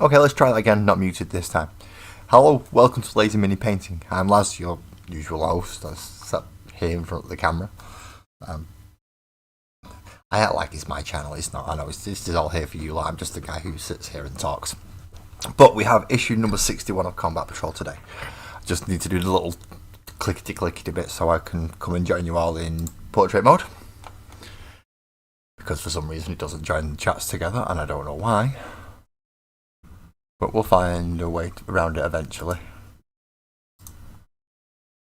Okay, let's try that again, not muted this time. Hello, welcome to Lazy Mini Painting. I'm Laz, your usual host. I sat here in front of the camera. I act like it's my channel, it's not. I know, this is all here for you. I'm just the guy who sits here and talks. But we have issue number 61 of Combat Patrol today. I just need to do the little clickety bit so I can come and join you all in portrait mode. Because for some reason it doesn't join the chats together, and I don't know why. But we'll find a way around it eventually.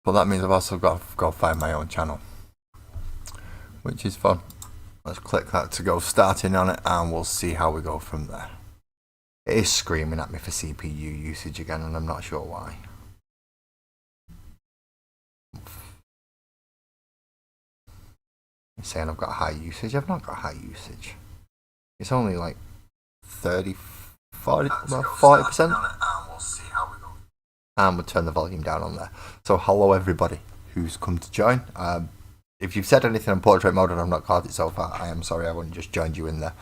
But that means I've also got to go find my own channel, which is fun. Let's click that to go starting on it, and we'll see how we go from there. It is screaming at me for CPU usage again, and I'm not sure why. It's saying I've got high usage. I've not got high usage. It's only like 40%. And we'll turn the volume down on there. So hello everybody who's come to join. If you've said anything on portrait mode and I've not caught it so far, I am sorry, I wouldn't just joined you in there.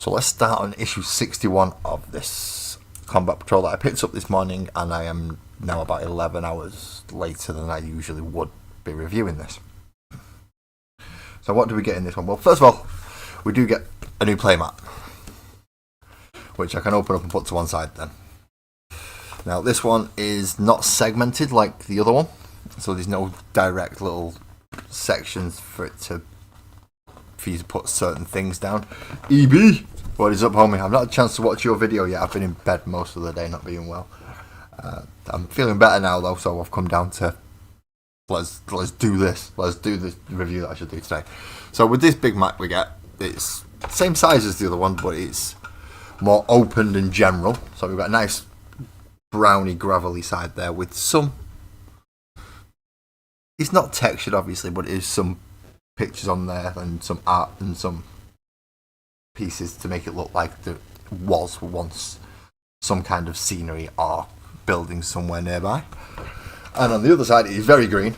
So let's start on issue 61 of this Combat Patrol that I picked up this morning, and I am now about 11 hours later than I usually would be reviewing this. So what do we get in this one? Well, first of all, we do get a new playmat, which I can open up and put to one side then. Now this one is not segmented like the other one, so there's no direct little sections for you to put certain things down. EB, what is up, homie? I've not had a chance to watch your video yet. I've been in bed most of the day, not being well. I'm feeling better now though, so I've come down to let's do this. Let's do this review that I should do today. So with this big Mac we get, it's same size as the other one, but it's more open and general. So we've got a nice browny gravelly side there with some, it's not textured obviously, but it is some pictures on there and some art and some pieces to make it look like there was once some kind of scenery or building somewhere nearby. And on the other side it is very green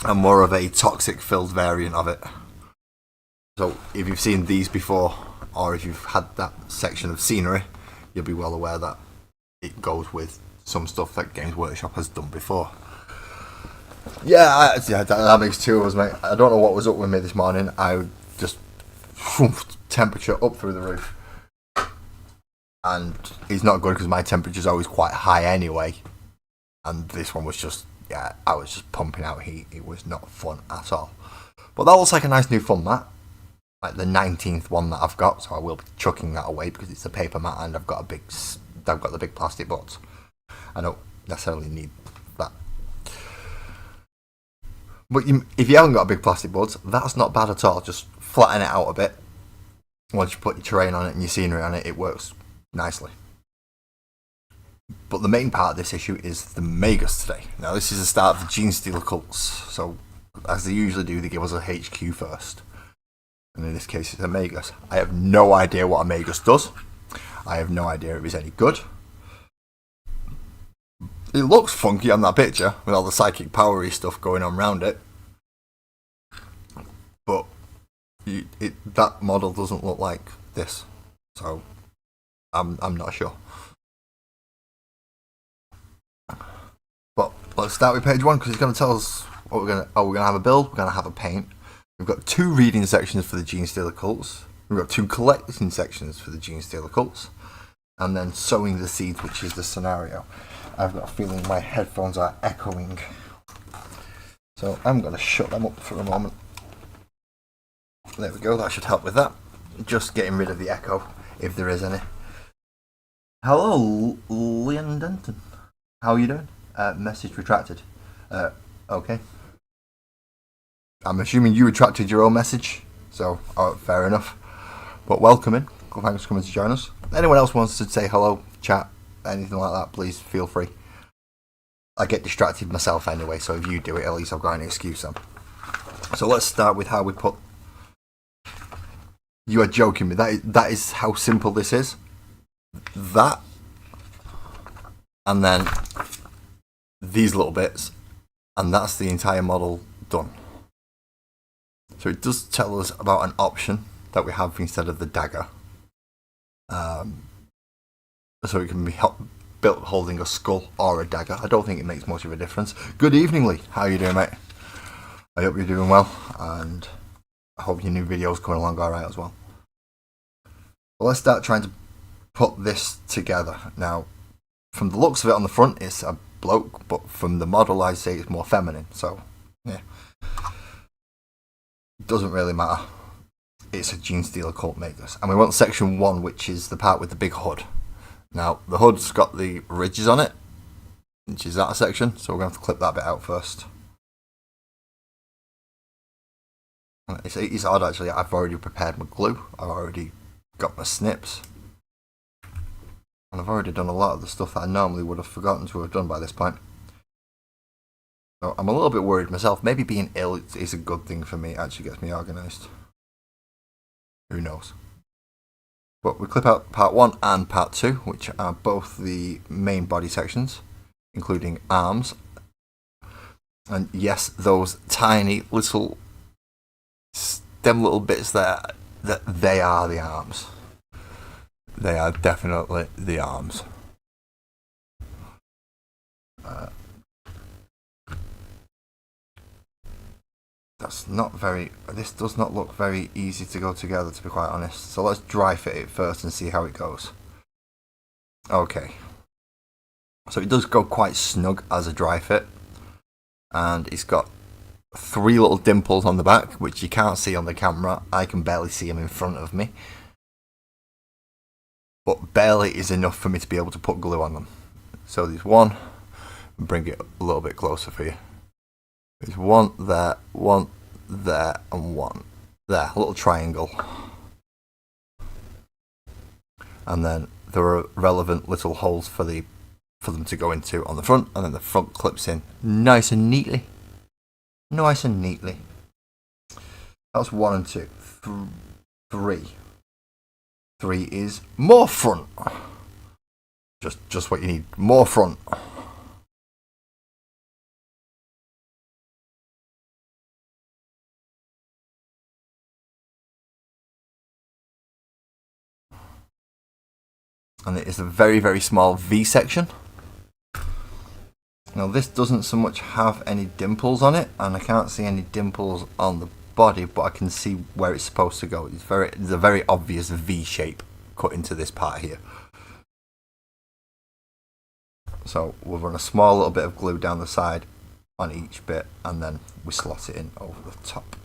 and more of a toxic filled variant of it. So if you've seen these before, or if you've had that section of scenery, you'll be well aware that it goes with some stuff that Games Workshop has done before. Yeah, that makes two of us, mate. I don't know what was up with me this morning. I just temperature up through the roof, and it's not good because my temperature's always quite high anyway. And this one was just, yeah, I was just pumping out heat. It was not fun at all. But that looks like a nice new fun mat, like the 19th one that I've got. So I will be chucking that away because it's a paper mat, and I've got the big plastic butts. I don't necessarily need that. But if you haven't got a big plastic buds, that's not bad at all. Just flatten it out a bit. Once you put your terrain on it and your scenery on it, it works nicely. But the main part of this issue is the Magus today. Now this is the start of the Gene Stealer cults. So as they usually do, they give us a HQ first. And in this case it's a Magus. I have no idea what a Magus does. I have no idea if it's any good. It looks funky on that picture with all the psychic powery stuff going on around it. But that model doesn't look like this. So I'm not sure. But let's start with page 1 because it's going to tell us what we're going to have a build, we're going to have a paint. We've got 2 reading sections for the Gene Stealer cults. We've got 2 collecting sections for the Gene Stealer cults. And then sowing the seeds, which is the scenario. I've got a feeling my headphones are echoing. So I'm going to shut them up for a moment. There we go, that should help with that. Just getting rid of the echo, if there is any. Hello, Leon Denton. How are you doing? Message retracted. Okay. I'm assuming you retracted your own message, so fair enough. But welcome in. Thanks for coming to join us. Anyone else wants to say hello, chat, anything like that, please feel free. I get distracted myself anyway, so if you do it, at least I've got an excuse then. So let's start with how we put... You are joking me. That is how simple this is. That. And then these little bits. And that's the entire model done. So it does tell us about an option that we have instead of the dagger. so it can be built holding a skull or a dagger. I don't think it makes much of a difference. Good evening, Lee. How are you doing, mate? I hope you're doing well, and I hope your new video's coming along alright as well. Well, let's start trying to put this together. Now, from the looks of it on the front, it's a bloke, but from the model, I say it's more feminine, so, yeah. Doesn't really matter. It's a Gene Stealer Cult Magus. And we want section 1, which is the part with the big hood. Now, the hood's got the ridges on it, which is that section, so we're going to have to clip that bit out first. It's odd, actually. I've already prepared my glue. I've already got my snips. And I've already done a lot of the stuff that I normally would have forgotten to have done by this point. So I'm a little bit worried myself. Maybe being ill is a good thing for me. It actually gets me organised. Who knows? But we clip out part 1 and part 2, which are both the main body sections, including arms. And yes, those tiny little them little bits there, that they are the arms. They are definitely the arms. This does not look very easy to go together, to be quite honest. So let's dry fit it first and see how it goes. Okay. So it does go quite snug as a dry fit. And it's got 3 little dimples on the back, which you can't see on the camera. I can barely see them in front of me. But barely is enough for me to be able to put glue on them. So there's one. Bring it a little bit closer for you. There's one there, and one there. A little triangle. And then there are relevant little holes for them to go into on the front, and then the front clips in nice and neatly. Nice and neatly. That's 1 and 2. 3. 3 is more front. Just what you need. More front. And it is a very, very small V section. Now this doesn't so much have any dimples on it, and I can't see any dimples on the body, but I can see where it's supposed to go. It's a very obvious V shape cut into this part here. So we'll run a small little bit of glue down the side on each bit, and then we slot it in over the top.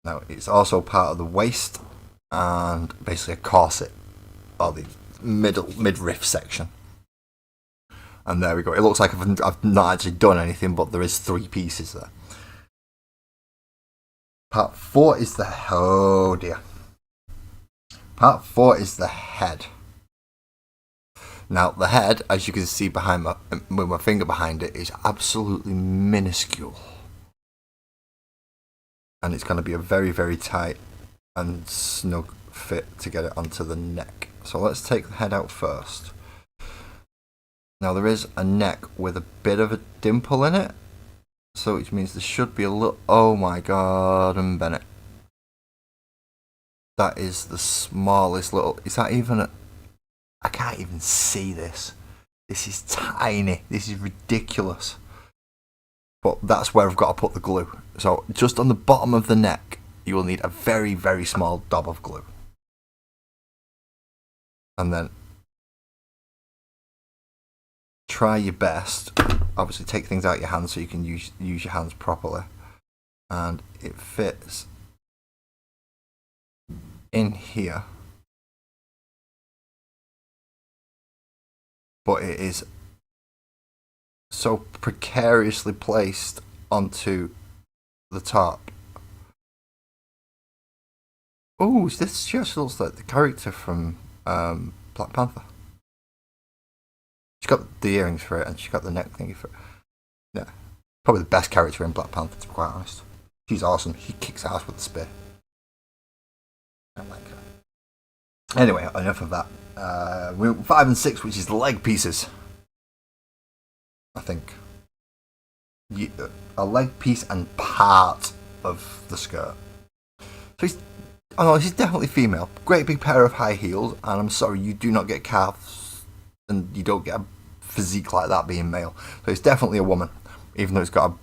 Now it's also part of the waist and basically a corset, or the midriff section. And there we go. It looks like I've not actually done anything, but there is 3 pieces there. Part 4 is the... oh dear. Part 4 is the head. Now, the head, as you can see behind with my finger behind it, is absolutely minuscule. And it's going to be a very, very tight and snug fit to get it onto the neck. So let's take the head out first. Now there is a neck with a bit of a dimple in it, so which means there should be a little... oh my god, and Bennett. That is the smallest little... is that even a... I can't even see this. This is tiny. This is ridiculous. But that's where I've got to put the glue. So just on the bottom of the neck, you will need a very, very small dab of glue. And then try your best. Obviously take things out of your hands so you can use your hands properly. And it fits in here. But it is so precariously placed onto the top. Oh, this just looks like the character from Black Panther. She's got the earrings for it, and she's got the neck thingy for it. Yeah, probably the best character in Black Panther, to be quite honest. She's awesome. She kicks ass with the spear. I like her. Anyway, enough of that. 5 and 6, which is the leg pieces. I think a leg piece and part of the skirt. So Oh no, she's definitely female. Great big pair of high heels, and I'm sorry, you do not get calves, and you don't get a physique like that being male. So it's definitely a woman, even though it's got a...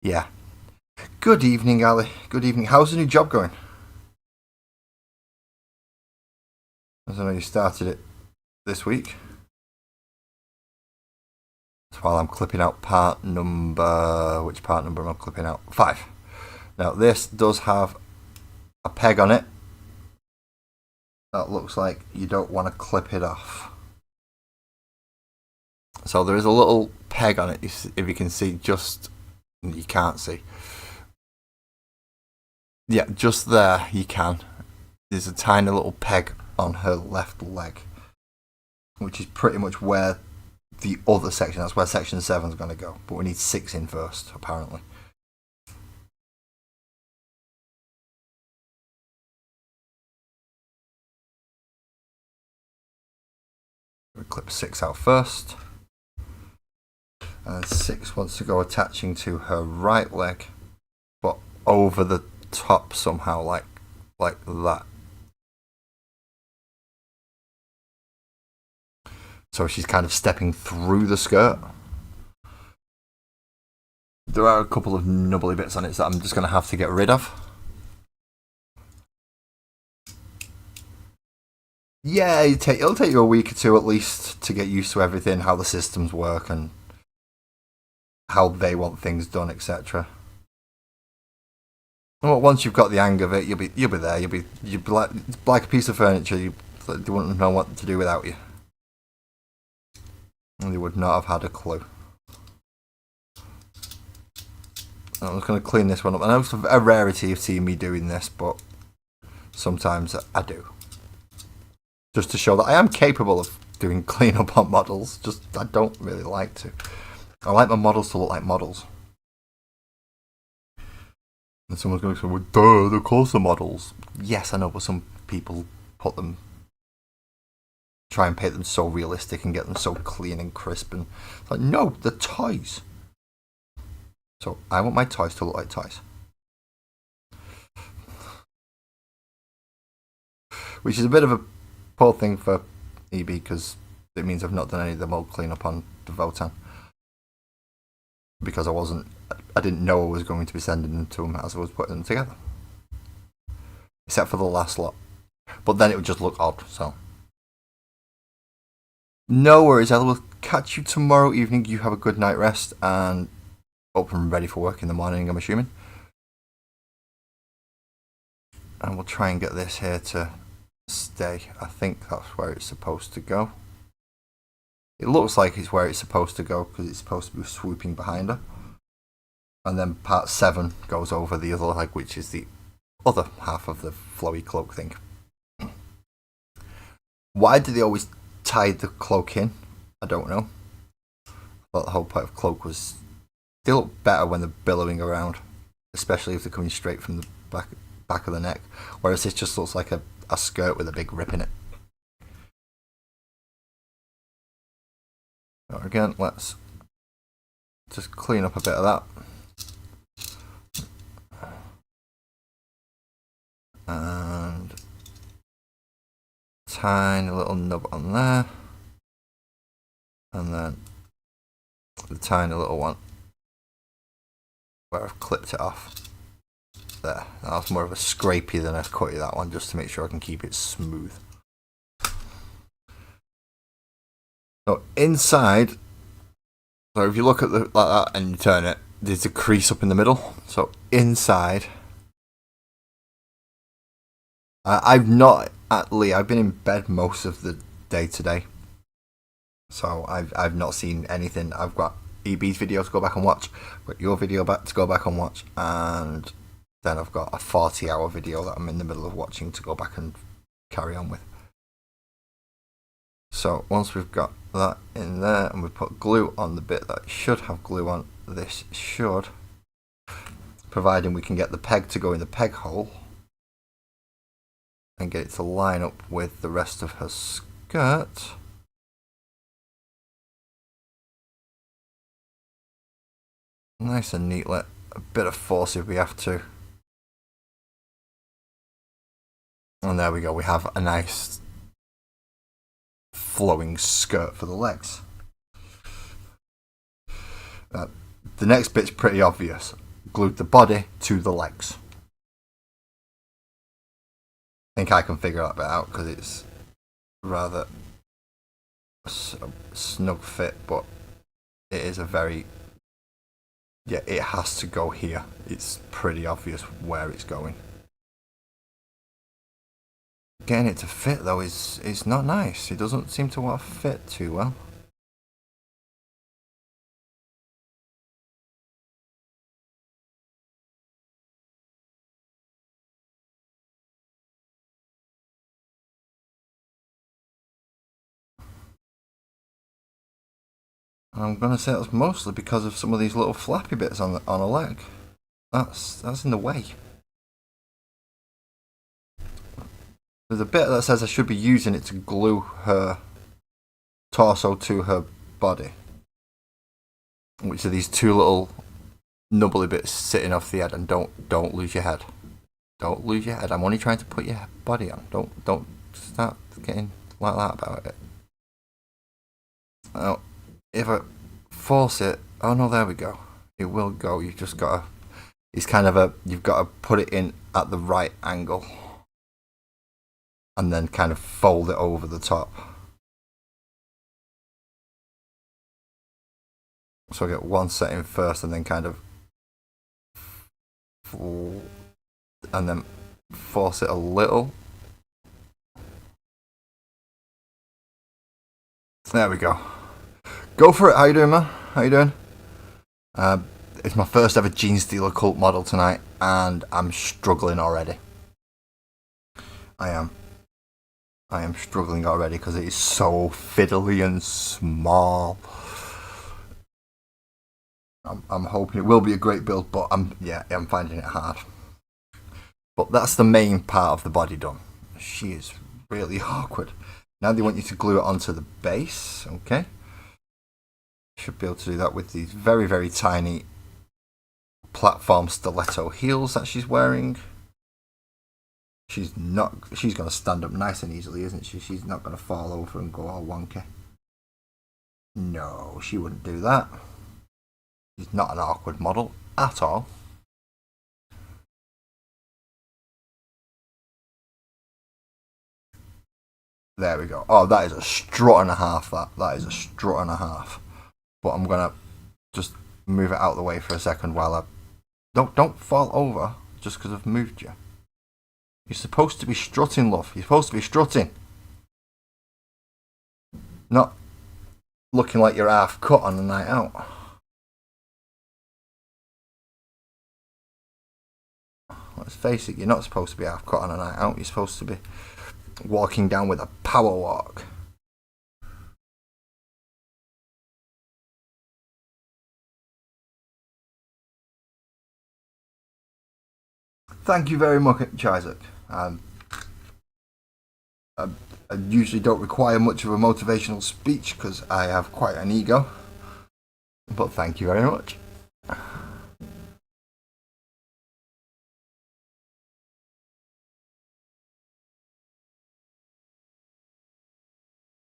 Yeah. Good evening, Ali. Good evening. How's the new job going? I don't know, you started it this week. That's while I'm clipping out part number... Which part number am I clipping out? 5. Now, this does have a peg on it. That looks like you don't want to clip it off. So there is a little peg on it, if you can see, just... You can't see. Yeah, just there you can. There's a tiny little peg on her left leg, which is pretty much where the other section, that's where section 7 is going to go. But we need 6 in first, apparently. We clip 6 out first. And 6 wants to go attaching to her right leg, but over the top somehow, like that. So she's kind of stepping through the skirt. There are a couple of nubbly bits on it that I'm just going to have to get rid of. Yeah, it'll take you a week or 2 at least to get used to everything, how the systems work and how they want things done, etc. Well, once you've got the hang of it, you'll be there. You'll be like a piece of furniture. They wouldn't know what to do without you. And they would not have had a clue. I'm just going to clean this one up. I know it's a rarity of seeing me doing this, but sometimes I do. Just to show that I am capable of doing clean-up on models. Just, I don't really like to. I like my models to look like models. And someone's going to say, well, duh, they're closer models. Yes, I know, but some people try and paint them so realistic and get them so clean and crisp. And it's like, no, they're toys. So I want my toys to look like toys. Which is a bit of a poor thing for EB, because it means I've not done any of the mold cleanup on the Votan. Because I didn't know I was going to be sending them to them as I was putting them together. Except for the last lot. But then it would just look odd, so. No worries, Ella. We'll catch you tomorrow evening. You have a good night rest and up and ready for work in the morning, I'm assuming. And we'll try and get this here to stay. I think that's where it's supposed to go. It looks like it's where it's supposed to go because it's supposed to be swooping behind her. And then part 7 goes over the other leg, which is the other half of the flowy cloak thing. Why do they always tie the cloak in? I don't know. I thought the whole point of cloak was they look better when they're billowing around, especially if they're coming straight from the back of the neck. Whereas this just looks like a skirt with a big rip in it. So again, let's just clean up a bit of that. And tiny little nub on there. And then the tiny little one where I've clipped it off. There. That was more of a scrapey than a cutty, that one, just to make sure I can keep it smooth. So inside, so if you look at like that and you turn it, there's a crease up in the middle. So inside, I've been in bed most of the day today. So I've not seen anything. I've got EB's video to go back and watch, I've got your video to go back and watch, and then I've got a 40-hour video that I'm in the middle of watching to go back and carry on with. So once we've got that in there and we put glue on the bit that should have glue on, this should, providing we can get the peg to go in the peg hole and get it to line up with the rest of her skirt. Nice and neat, let a bit of force if we have to. And there we go, we have a nice flowing skirt for the legs. The next bit's pretty obvious. Glued the body to the legs. I think I can figure that bit out because it's rather a snug fit, but it is a very... Yeah, it has to go here. It's pretty obvious where it's going. Getting it to fit though is not nice. It doesn't seem to want to fit too well. I'm gonna say that's mostly because of some of these little flappy bits on a leg. That's in the way. There's a bit that says I should be using it to glue her torso to her body, which are these two little nubbly bits sitting off the head. And don't lose your head. Don't lose your head. I'm only trying to put your body on. Don't start getting like that about it. Now, if I force it, oh no, there we go. It will go. You've just got to. It's kind of you've got to put it in at the right angle, and then kind of fold it over the top. So I get one setting first, and then kind of, and then force it a little. There we go. Go for it. How you doing, man? How you doing? It's my first ever Gene Stealer cult model tonight, and I'm struggling already. I am struggling already because it is so fiddly and small. I'm hoping it will be a great build, but I'm finding it hard. But that's the main part of the body done. She is really awkward. Now they want you to glue it onto the base, okay? Should be able to do that with these very, very tiny platform stiletto heels that she's wearing. She's going to stand up nice and easily, isn't she? She's not going to fall over and go all wonky. No, she wouldn't do that. She's not an awkward model at all. There we go. Oh, that is a strut and a half, that is a strut and a half. But I'm going to just move it out of the way for a second while I... Don't fall over just because I've moved you. You're supposed to be strutting, love. You're supposed to be strutting. Not looking like you're half cut on a night out. Let's face it, you're not supposed to be half cut on a night out. You're supposed to be walking down with a power walk. Thank you very much, Isaac. I usually don't require much of a motivational speech because I have quite an ego. But thank you very much.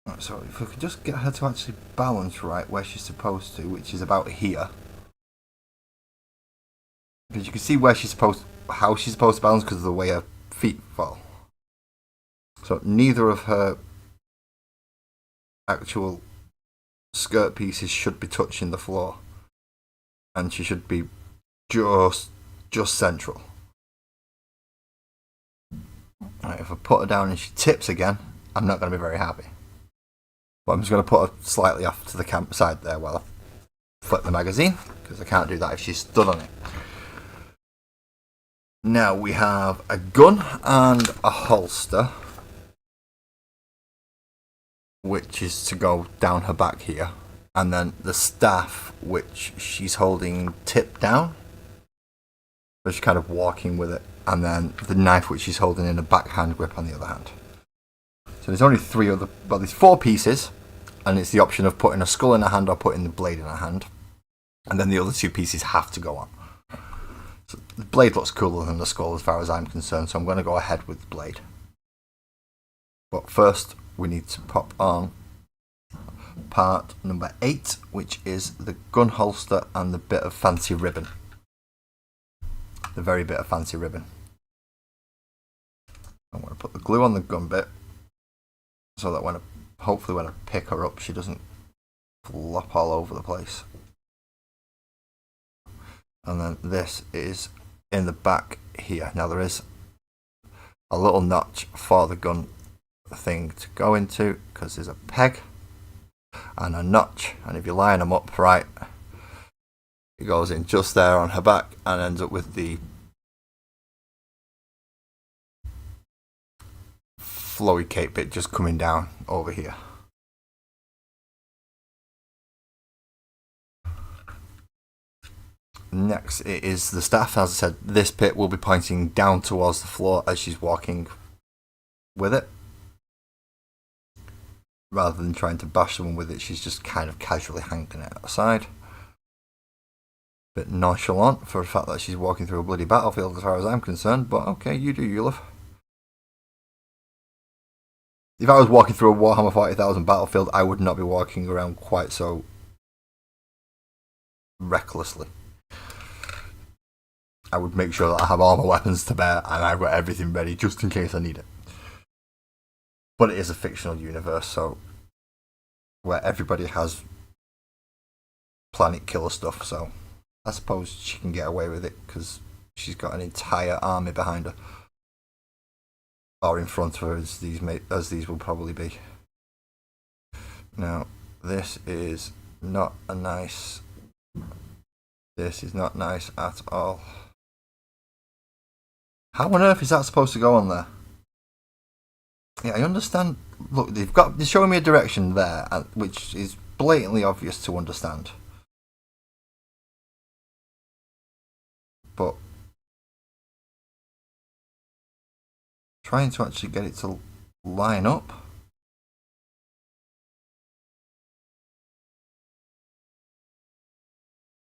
Right, so if we could just get her to actually balance right where she's supposed to, which is about here. Because you can see how she's supposed to balance because of the way her feet fall. So neither of her actual skirt pieces should be touching the floor, and she should be just central. Right, if I put her down and she tips again, I'm not going to be very happy. But I'm just going to put her slightly off to the camp side there while I flip the magazine, because I can't do that if she's stood on it. Now we have a gun and a holster, which is to go down her back here, and then the staff, which she's holding tipped down, so she's kind of walking with it, and then the knife, which she's holding in a backhand grip on the other hand. So there's only there's 4 pieces, and it's the option of putting a skull in her hand or putting the blade in her hand, and then the other 2 pieces have to go on. So the blade looks cooler than the skull as far as I'm concerned, so I'm going to go ahead with the blade. But first we need to pop on part number 8, which is the gun holster and the bit of fancy ribbon. The very bit of fancy ribbon. I'm going to put the glue on the gun bit so that hopefully when I pick her up she doesn't flop all over the place. And then this is in the back here. Now there is a little notch for the gun thing to go into because there's a peg and a notch, and if you line them up right, it goes in just there on her back and ends up with the flowy cape bit just coming down over here. Next it is the staff. As I said, this bit will be pointing down towards the floor as she's walking with it. Rather than trying to bash someone with it, she's just kind of casually hanging it aside. Bit nonchalant for the fact that she's walking through a bloody battlefield as far as I'm concerned, but okay, you do you, love. If I was walking through a Warhammer 40,000 battlefield, I would not be walking around quite so recklessly. I would make sure that I have all my weapons to bear and I've got everything ready just in case I need it. But it is a fictional universe, so where everybody has planet killer stuff, so I suppose she can get away with it because she's got an entire army behind her. Or in front of her, as these will probably be. Now, this is not nice at all. How on earth is that supposed to go on there? Yeah, I understand. Look, they're showing me a direction there, which is blatantly obvious to understand. But trying to actually get it to line up.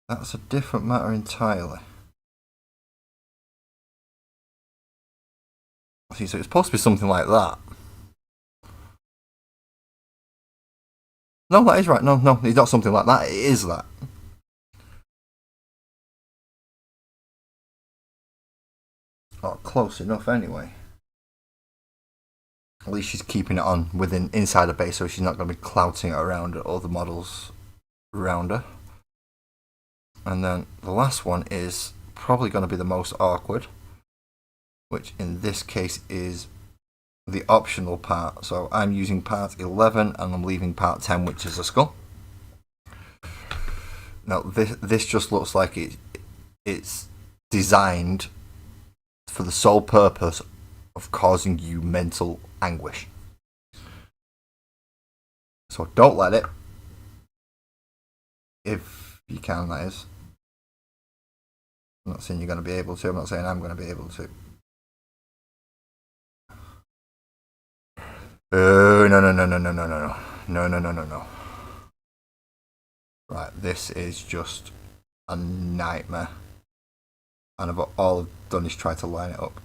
That's a different matter entirely. See, so it's supposed to be something like that. No, that is right. No, it's not something like that. It is that. Oh, close enough anyway. At least she's keeping it on inside the base, so she's not going to be clouting it around at other models around her. And then the last one is probably going to be the most awkward, which in this case is the optional part. So I'm using part 11 and I'm leaving part 10, which is a skull. Now this just looks like it's designed for the sole purpose of causing you mental anguish. So don't let it. If you can, that is. I'm not saying you're going to be able to. I'm not saying I'm going to be able to. No. Right, this is just a nightmare. And all I've done is try to line it up.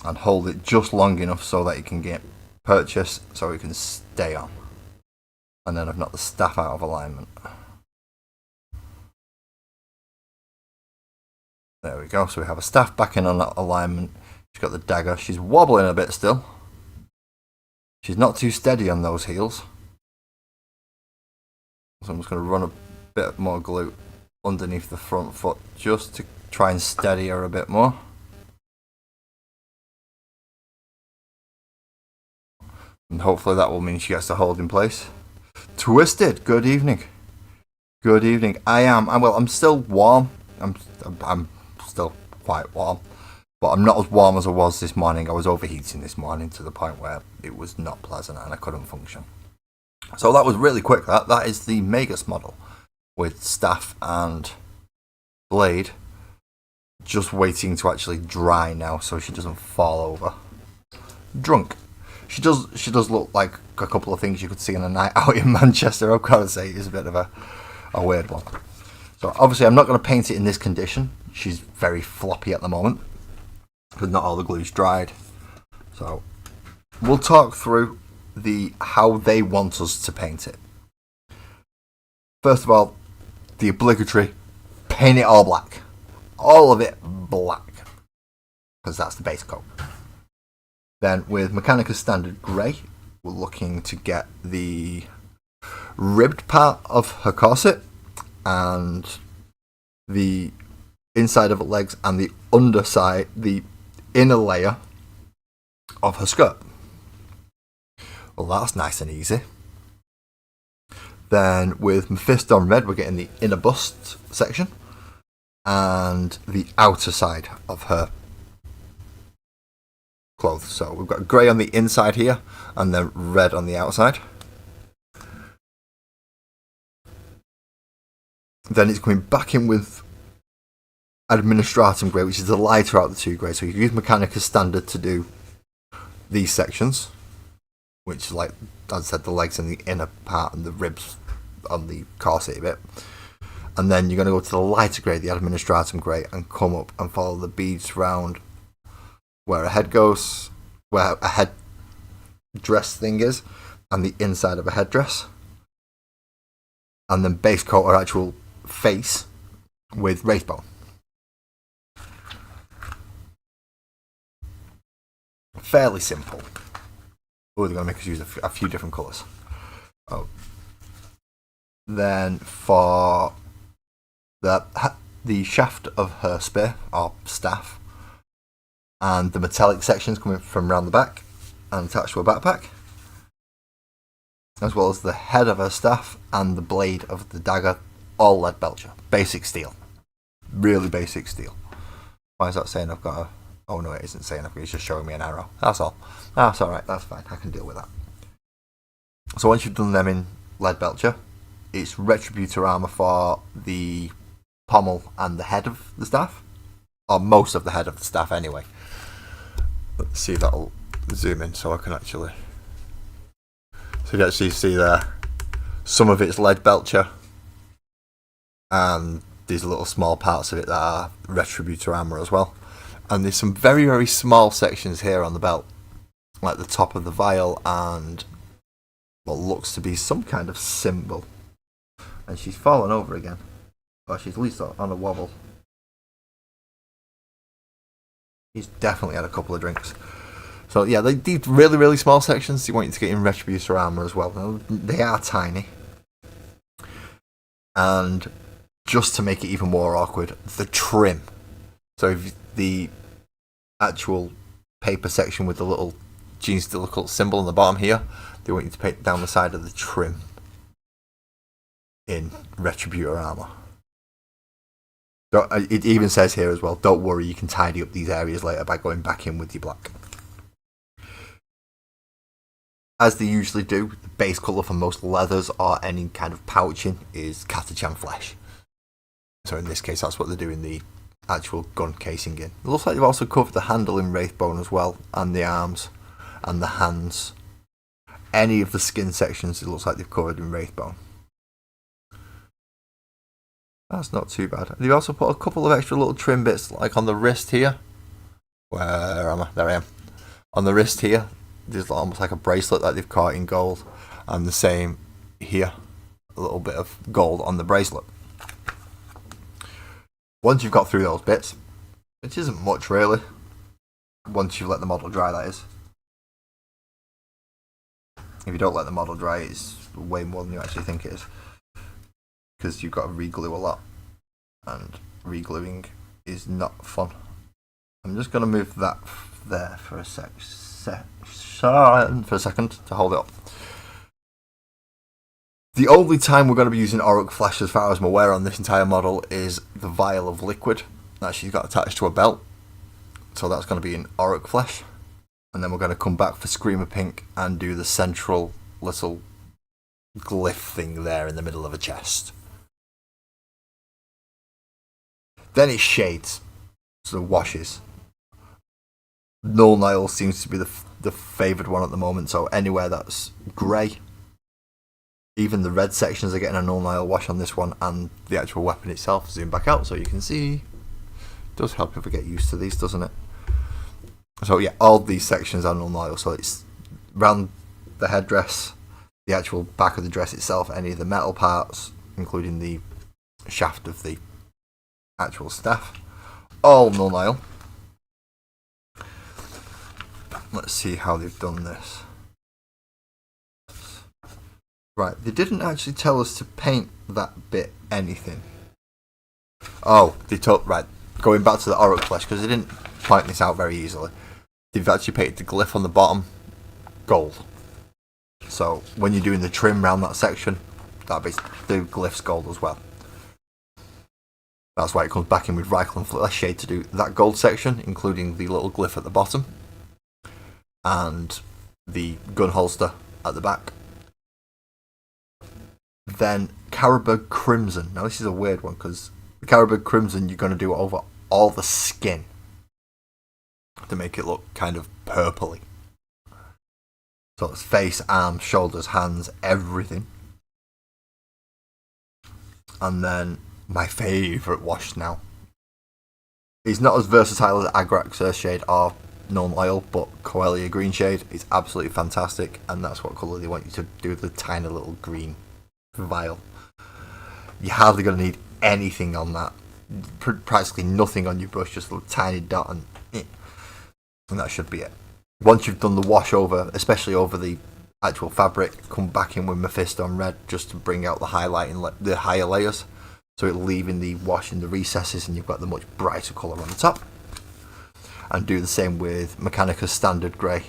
And hold it just long enough so that it can get purchased, so it can stay on. And then I've knocked the staff out of alignment. There we go, so we have a staff back in on that alignment. She's got the dagger, she's wobbling a bit still. She's not too steady on those heels. So I'm just going to run a bit more glue underneath the front foot just to try and steady her a bit more. And hopefully that will mean she gets to hold in place. Twisted, good evening. Good evening. I'm still warm. I'm still quite warm. But I'm not as warm as I was this morning. I was overheating this morning to the point where it was not pleasant and I couldn't function. So that was really quick. That is the Magus model with staff and blade just waiting to actually dry now so she doesn't fall over. Drunk. She does look like a couple of things you could see on a night out in Manchester. I've got to say, it's a bit of a weird one. So obviously I'm not going to paint it in this condition she's very floppy at the moment because not all the glue's dried. So we'll talk through how they want us to paint it. First of all, the obligatory paint it all black. All of it black, because that's the base coat. Then with Mechanicus Standard Grey, we're looking to get the ribbed part of her corset and the inside of her legs and the underside, the inner layer of her skirt. Well, that's nice and easy. Then with Mephisto in red, we're getting the inner bust section and the outer side of her clothes. So we've got grey on the inside here and then red on the outside. Then it's coming back in with Administratum Grey, which is the lighter out of the two grey. So you use Mechanicus Standard to do these sections, which, like as I said, the legs and the inner part and the ribs on the corset bit. And then you're going to go to the lighter grey, the Administratum Grey, and come up and follow the beads round where a head goes, where a head dress thing is, and the inside of a headdress. And then base coat her actual face with Wraithbone. Fairly simple. Oh, they're going to make us use a few different colours. Oh. Then for the shaft of her spear, or staff, and the metallic sections coming from around the back and attached to a backpack, as well as the head of her staff and the blade of the dagger, all lead belcher. Basic steel. Really basic steel. Why is that saying I've got a... Oh no, it isn't saying it's just showing me an arrow. That's all. That's alright, that's fine. I can deal with that. So once you've done them in lead belcher, it's Retributor armour for the pommel and the head of the staff. Or most of the head of the staff anyway. Let's see if that'll zoom in so I can actually... So you actually see there, some of it's lead belcher, and these little small parts of it that are Retributor armour as well. And there's some very, very small sections here on the belt, like the top of the vial and what looks to be some kind of symbol. And she's fallen over again. Well, she's at least on a wobble. He's definitely had a couple of drinks. So yeah, these really, really small sections, you want you to get in Retributor armour as well. Now, they are tiny. And just to make it even more awkward, the trim. So if the actual paper section with the little jeans difficult symbol on the bottom here, they want you to paint down the side of the trim in Retributor armour. It even says here as well, don't worry, you can tidy up these areas later by going back in with your black. As they usually do, the base colour for most leathers or any kind of pouching is Catachan flesh. So in this case, that's what they're doing the actual gun casing in. It looks like they've also covered the handle in Wraithbone as well, and the arms, and the hands. Any of the skin sections, it looks like they've covered in Wraithbone. That's not too bad. They've also put a couple of extra little trim bits, like on the wrist here. Where am I? There I am. On the wrist here, there's almost like a bracelet that they've caught in gold, and the same here, a little bit of gold on the bracelet. Once you've got through those bits, which isn't much really, once you've let the model dry, that is. If you don't let the model dry, it's way more than you actually think it is, because you've got to re-glue a lot, and re-gluing is not fun. I'm just going to move that there for a second to hold it up. The only time we're going to be using Auric Flesh, as far as I'm aware, on this entire model is the vial of liquid that she's got attached to her belt. So that's going to be in Auric Flesh. And then we're going to come back for Screamer Pink and do the central little glyph thing there in the middle of a chest. Then it's shades, so washes. Null Nile seems to be the favoured one at the moment, so anywhere that's grey. Even the red sections are getting a Null Nile wash on this one, and the actual weapon itself. Zoom back out so you can see. does help if we get used to these, doesn't it? So yeah, all these sections are null oil. So it's around the headdress, the actual back of the dress itself, any of the metal parts, including the shaft of the actual staff, all null oil. Let's see how they've done this. Right, they didn't actually tell us to paint that bit anything. Oh, they took, right, going back to the Auroch flesh, because they didn't point this out very easily. They've actually painted the glyph on the bottom gold. So when you're doing the trim around that section, that be the glyph's gold as well. That's why it comes back in with Reichel and Flesh Shade to do that gold section, including the little glyph at the bottom and the gun holster at the back. Then Caribou Crimson. Now this is a weird one because the Caribou Crimson you're going to do over all the skin to make it look kind of purpley. So it's face, arms, shoulders, hands, everything. And then my favourite wash now. He's not as versatile as Agrax Earth Shade or Null Oil, but Coelia Green Shade is absolutely fantastic, and that's what colour they want you to do with the tiny little green vial. You're hardly going to need anything on that. Practically nothing on your brush, just a little tiny dot, and that should be it. Once you've done the wash over, especially over the actual fabric, come back in with Mephisto and Red just to bring out the highlighting, the higher layers, so it'll leave in the wash in the recesses and you've got the much brighter colour on the top. And do the same with Mechanicus Standard Grey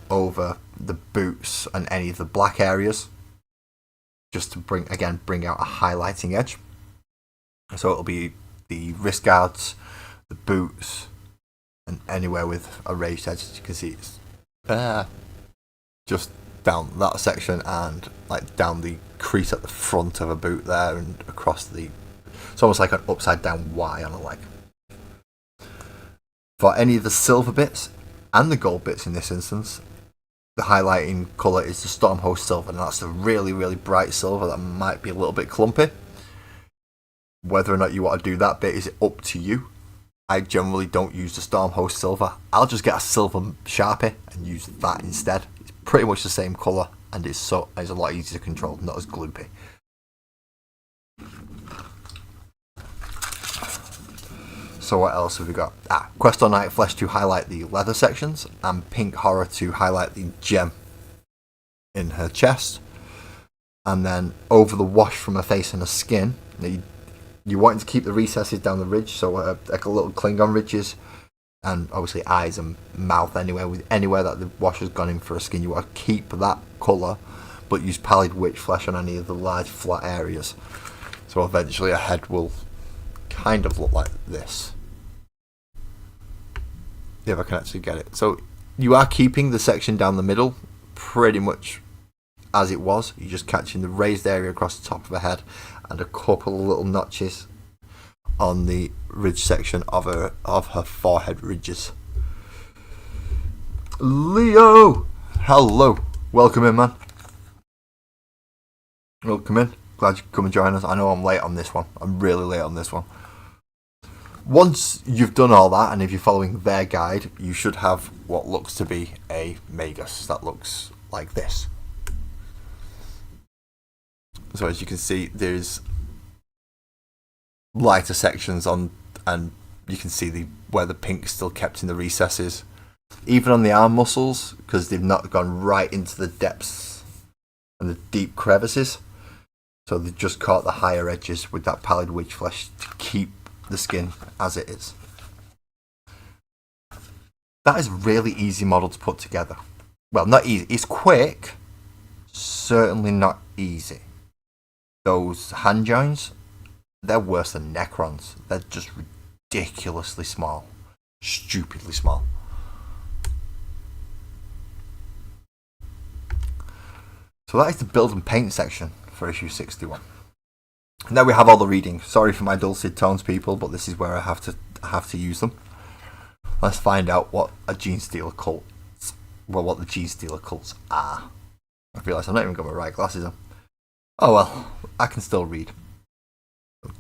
over the boots and any of the black areas, just to bring out a highlighting edge. So it'll be the wrist guards, the boots, and anywhere with a raised edge. As you can see, it's just down that section and like down the crease at the front of a boot there and across the. It's almost like an upside down Y on a leg. For any of the silver bits and the gold bits in this instance, the highlighting colour is the Stormhost Silver, and that's a really, really bright silver that might be a little bit clumpy. Whether or not you want to do that bit is up to you. I generally don't use the Stormhost Silver. I'll just get a silver Sharpie and use that instead. It's pretty much the same colour, and it's a lot easier to control, not as gloopy. So what else have we got? Questo Night Flesh to highlight the leather sections, and Pink Horror to highlight the gem in her chest. And then over the wash from her face and her skin, you want to keep the recesses down the ridge, so like a little Klingon ridges, and obviously eyes and mouth anywhere that the wash has gone in for a skin. You want to keep that colour, but use Pallid Witch Flesh on any of the large flat areas. So eventually a head will kind of look like this. If I can actually get it. So you are keeping the section down the middle pretty much as it was. You're just catching the raised area across the top of her head and a couple of little notches on the ridge section of her forehead ridges. Leo! Hello! Welcome in, man. Welcome in. Glad you could come and join us. I know I'm late on this one. I'm really late on this one. Once you've done all that, and if you're following their guide, you should have what looks to be a Magus that looks like this. So as you can see, there's lighter sections on, and you can see where the pink's still kept in the recesses. Even on the arm muscles, because they've not gone right into the depths and the deep crevices. So they've just caught the higher edges with that Pallid Witch Flesh to keep the skin as it is. That is a really easy model to put together. Well, not easy. It's quick. Certainly not easy. Those hand joins, they're worse than Necrons. They're just ridiculously small. Stupidly small. So that is the build and paint section for issue 61. Now we have all the reading. Sorry for my dulcet tones, people, but this is where I have to use them. Let's find out what a Genestealer cult. Well, what the Genestealer cults are. I realise I've not even got my right glasses on. Oh well, I can still read.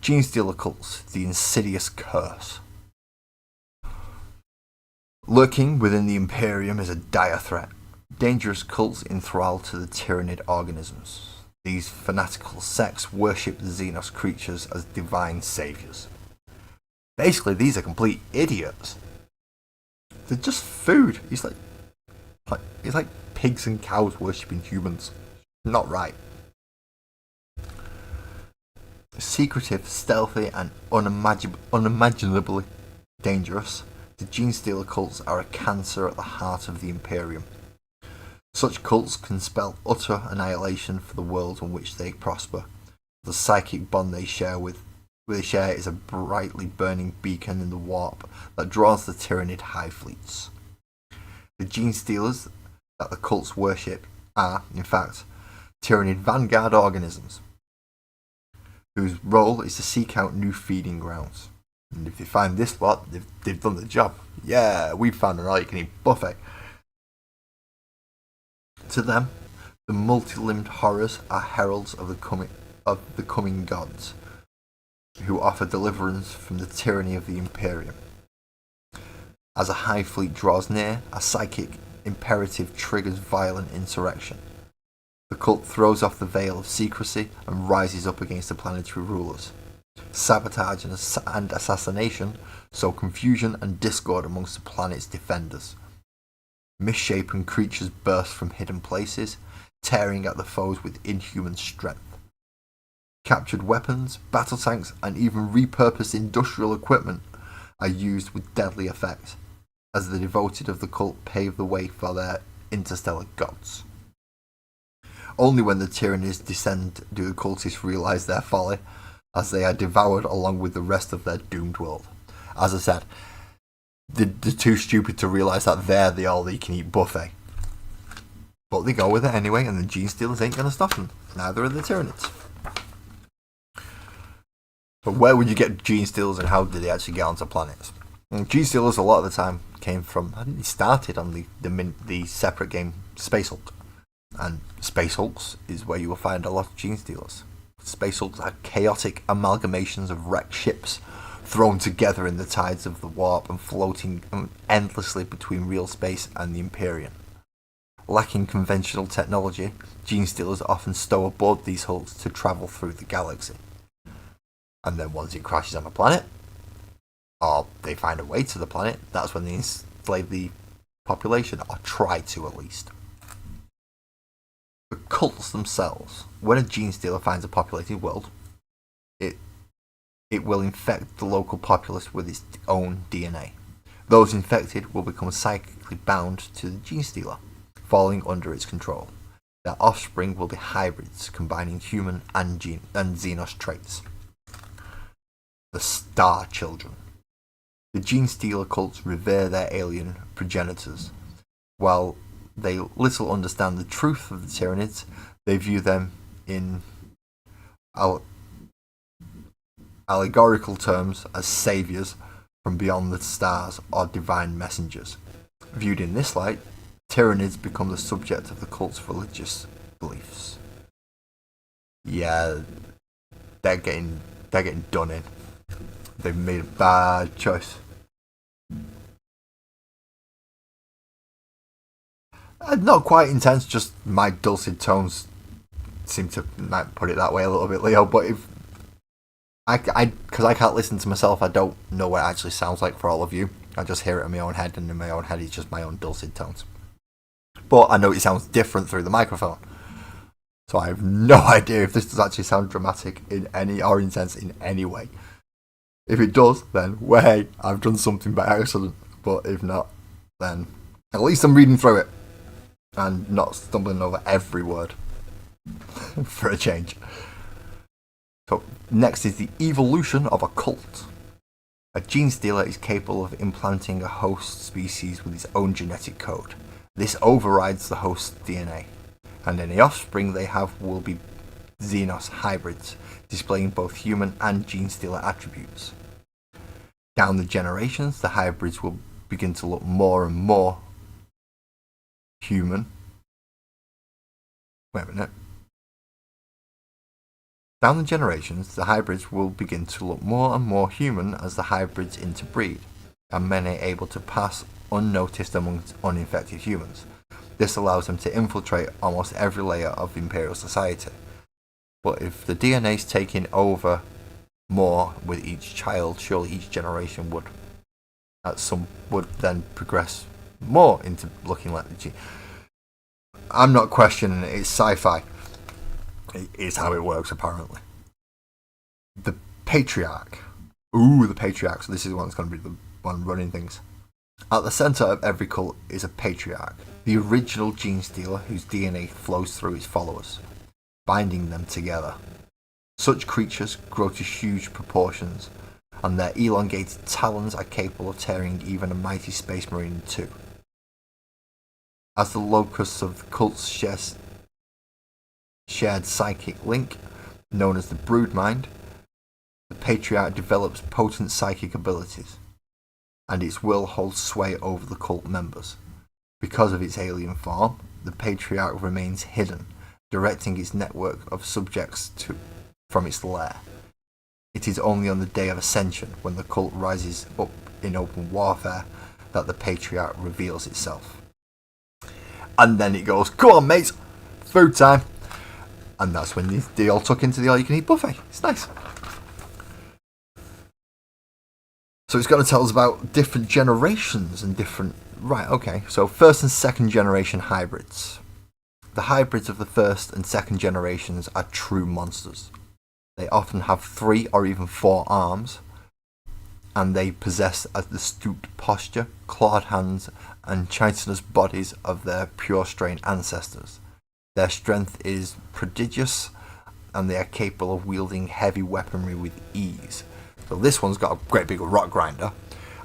Genestealer cults, the insidious curse. Lurking within the Imperium is a dire threat. Dangerous cults enthralled to the tyrannid organisms. These fanatical sects worship the Xenos creatures as divine saviors. Basically, these are complete idiots. They're just food. It's like pigs and cows worshipping humans. Not right. Secretive, stealthy, and unimaginably dangerous, the Gene Stealer cults are a cancer at the heart of the Imperium. Such cults can spell utter annihilation for the world on which they prosper. The psychic bond they share is a brightly burning beacon in the warp that draws the Tyrannid hive fleets. The Gene Stealers that the cults worship are, in fact, Tyrannid vanguard organisms, whose role is to seek out new feeding grounds. And if they find this lot, they've done the job. Yeah, we've found an all-you-can-eat buffet. To them, the multi-limbed horrors are heralds of the coming gods, who offer deliverance from the tyranny of the Imperium. As a hive fleet draws near, a psychic imperative triggers violent insurrection. The cult throws off the veil of secrecy and rises up against the planetary rulers. Sabotage and assassination sow confusion and discord amongst the planet's defenders. Misshapen creatures burst from hidden places, tearing at the foes with inhuman strength. Captured weapons, battle tanks, and even repurposed industrial equipment are used with deadly effect, as the devoted of the cult pave the way for their interstellar gods. Only when the Tyranids descend do the cultists realise their folly, as they are devoured along with the rest of their doomed world. As I said, they're too stupid to realise that they're the all-you-can-eat buffet. But they go with it anyway, and the Gene Stealers ain't going to stop them. Neither are the Tyranids. But where would you get Gene Stealers, and how did they actually get onto planets? And Gene Stealers, a lot of the time, came from... I think they started on the separate game Space Hulk. And Space Hulks is where you will find a lot of Gene Stealers. Space Hulks are chaotic amalgamations of wrecked ships thrown together in the tides of the warp and floating endlessly between real space and the Imperium. Lacking conventional technology, Gene Stealers often stow aboard these hulks to travel through the galaxy. And then once it crashes on a planet, or they find a way to the planet, that's when they enslave the population, or try to at least. The cults themselves, when a Gene Stealer finds a populated world, it will infect the local populace with its own DNA. Those infected will become psychically bound to the Gene Stealer, falling under its control. Their offspring will be hybrids, combining human and Xenos traits. The Star Children. The Gene Stealer cults revere their alien progenitors. While they little understand the truth of the Tyranids, they view them in allegorical terms as saviours from beyond the stars or divine messengers. Viewed in this light, Tyranids become the subject of the cult's religious beliefs. Yeah, they're getting done in. They've made a bad choice. Not quite intense, just my dulcet tones seem to might put it that way a little bit, Leo. But if because I can't listen to myself, I don't know what it actually sounds like for all of you. I just hear it in my own head, and in my own head it's just my own dulcet tones. But I know it sounds different through the microphone, so I have no idea if this does actually sound dramatic in any or intense in any way. If it does, then well, hey, I've done something by accident. But if not, then at least I'm reading through it and not stumbling over every word for a change. So next is the evolution of a cult. A Gene Stealer is capable of implanting a host species with its own genetic code. This overrides the host's DNA, and any offspring they have will be Xenos hybrids, displaying both human and Gene Stealer attributes. Down the generations, the hybrids will begin to look more and more human. Wait a minute. Down the generations, the hybrids will begin to look more and more human as the hybrids interbreed. and many are able to pass unnoticed amongst uninfected humans. This allows them to infiltrate almost every layer of Imperial society. But if the DNA is taking over more with each child, surely each generation would then progress more into looking like the gene. I'm not questioning it, it's sci-fi. It is how it works, apparently. The Patriarch. Ooh, the Patriarch. So this is the one that's going to be the one running things. At the centre of every cult is a Patriarch, the original gene stealer whose DNA flows through his followers, binding them together. Such creatures grow to huge proportions, and their elongated talons are capable of tearing even a mighty space marine in two. As the locus of the cult's shared psychic link, known as the broodmind, the Patriarch develops potent psychic abilities, and its will holds sway over the cult members. Because of its alien form, the Patriarch remains hidden, directing its network of subjects from its lair. It is only on the day of Ascension, when the cult rises up in open warfare, that the Patriarch reveals itself. And then it goes, "Come on, mates, food time!" And that's when they all tuck into the all-you-can-eat buffet. It's nice. So it's going to tell us about different generations and different... Right, okay. So first and second generation hybrids. The hybrids of the first and second generations are true monsters. They often have 3 or even 4 arms, and they possess the stooped posture, clawed hands, and chitinous bodies of their pure strain ancestors. Their strength is prodigious, and they are capable of wielding heavy weaponry with ease. So this one's got a great big rock grinder,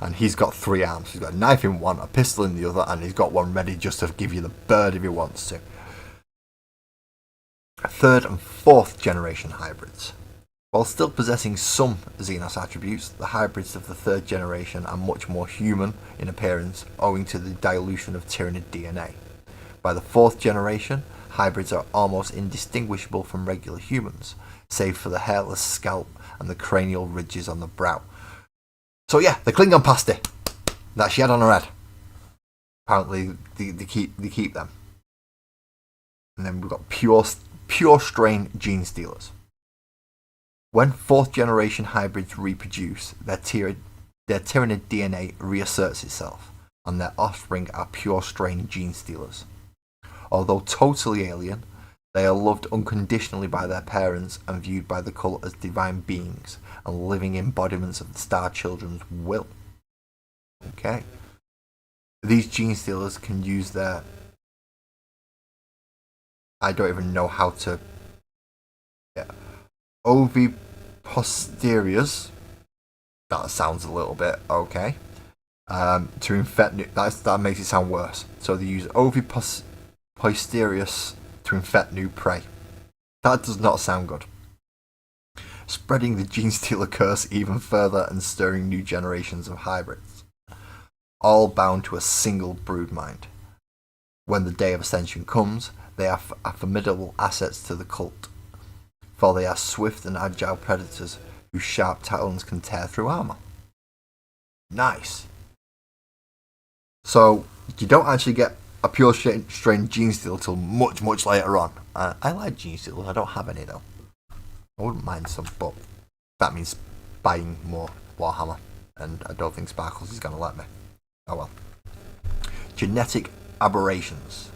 and he's got 3 arms. He's got a knife in one, a pistol in the other, and he's got one ready just to give you the bird if he wants to. Third and fourth generation hybrids. While still possessing some Xenos attributes, the hybrids of the third generation are much more human in appearance owing to the dilution of Tyranid DNA. By the fourth generation, hybrids are almost indistinguishable from regular humans, save for the hairless scalp and the cranial ridges on the brow. So yeah, the Klingon pasty that she had on her head. Apparently they keep them. And then we've got pure strain gene stealers. When fourth generation hybrids reproduce, their Tyranid DNA reasserts itself, and their offspring are pure strain gene stealers. Although totally alien, they are loved unconditionally by their parents and viewed by the cult as divine beings and living embodiments of the Star Children's will. Okay. These gene stealers can use their... I don't even know how to... Yeah. Oviposteriors. That sounds a little bit okay. To infect... That makes it sound worse. So they use Oviposteriors to infect new prey. That does not sound good. Spreading the gene stealer curse even further and stirring new generations of hybrids. All bound to a single broodmind. When the day of ascension comes, they are formidable assets to the cult, for they are swift and agile predators whose sharp talons can tear through armor. Nice. So you don't actually get a pure strain gene stealer till much, much later on. I like gene stealers. I don't have any though. I wouldn't mind some, but that means buying more Warhammer, and I don't think Sparkles is going to let me. Oh well. Genetic aberrations.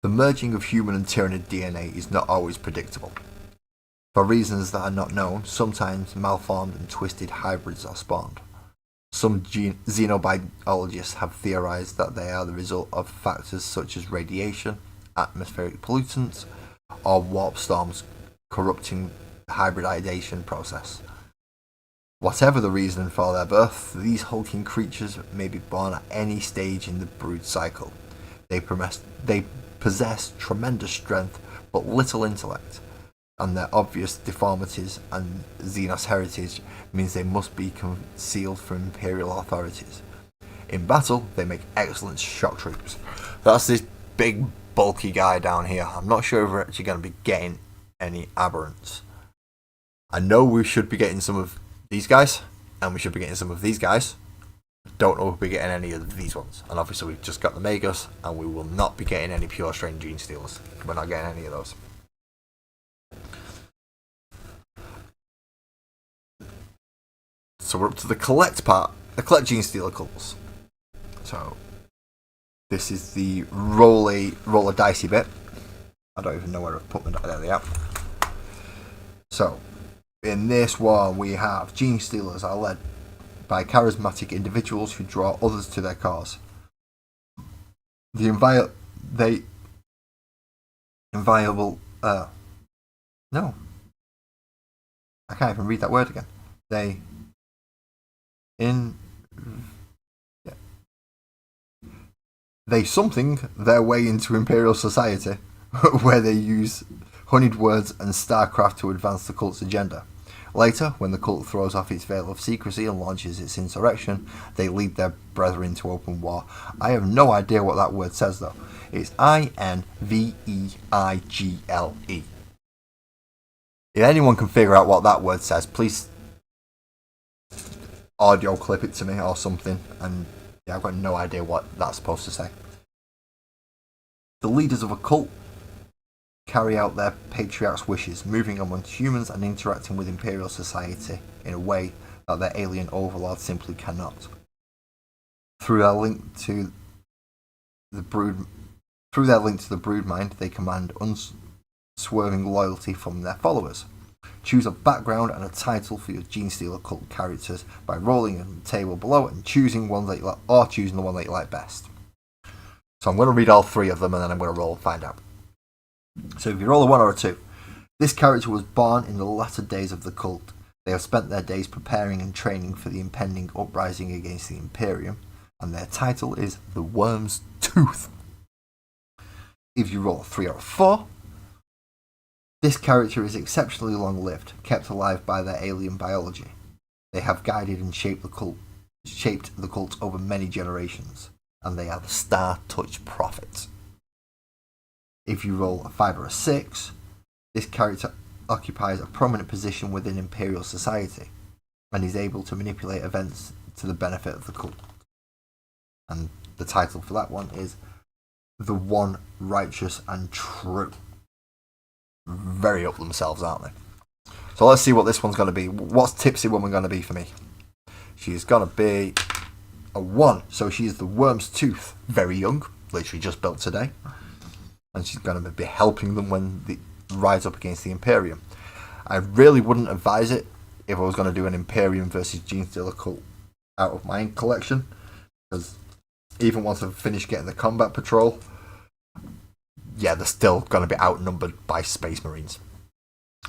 The merging of human and Tyranid DNA is not always predictable. For reasons that are not known, sometimes malformed and twisted hybrids are spawned. Some xenobiologists have theorized that they are the result of factors such as radiation, atmospheric pollutants, or warp storms corrupting the hybridization process. Whatever the reason for their birth, these hulking creatures may be born at any stage in the brood cycle. They possess tremendous strength but little intellect, and their obvious deformities and Xenos heritage means they must be concealed from Imperial authorities. In battle, they make excellent shock troops. That's this big bulky guy down here. I'm not sure if we're actually going to be getting any aberrants. I know we should be getting some of these guys, and we should be getting some of these guys. Don't know if we're getting any of these ones. And obviously we've just got the Magus, and we will not be getting any pure strain Gene Stealers. We're not getting any of those. So we're up to the collect part, the collect Gene Stealer cults. So this is the roll a dicey bit. I don't even know where I've put them. There they are. So in this one we have Gene Stealers are led by charismatic individuals who draw others to their cause. No. I can't even read that word again. They something their way into Imperial society, where they use honeyed words and starcraft to advance the cult's agenda. Later, when the cult throws off its veil of secrecy and launches its insurrection, they lead their brethren to open war. I have no idea what that word says though. It's INVEIGLE. If anyone can figure out what that word says, please audio clip it to me or something. And yeah, I've got no idea what that's supposed to say. The leaders of a cult carry out their patriarch's wishes, moving amongst humans and interacting with Imperial society in a way that their alien overlords simply cannot. Through their link to the brood mind, they command unswerving loyalty from their followers. Choose a background and a title for your Gene Stealer cult characters by rolling on the table below and choosing the one that you like best. So I'm going to read all three of them and then I'm going to roll and find out. So if you roll a 1 or a 2, this character was born in the latter days of the cult. They have spent their days preparing and training for the impending uprising against the Imperium, and their title is the Worm's Tooth. If you roll a 3 or a 4, this character is exceptionally long-lived, kept alive by their alien biology. They have guided and shaped the cult over many generations, and they are the Star-Touched Prophets. If you roll a 5 or a 6, this character occupies a prominent position within Imperial society and is able to manipulate events to the benefit of the cult. And the title for that one is The One Righteous and True. Very up themselves, aren't they? So let's see what this one's going to be. What's Tipsy Woman going to be for me? She's going to be a 1. So she is the Worm's Tooth. Very young. Literally just built today. And she's going to be helping them when they rise up against the Imperium. I really wouldn't advise it if I was going to do an Imperium versus Gene Stealer cult out of my collection, because even once I've finished getting the combat patrol, yeah, they're still going to be outnumbered by Space Marines.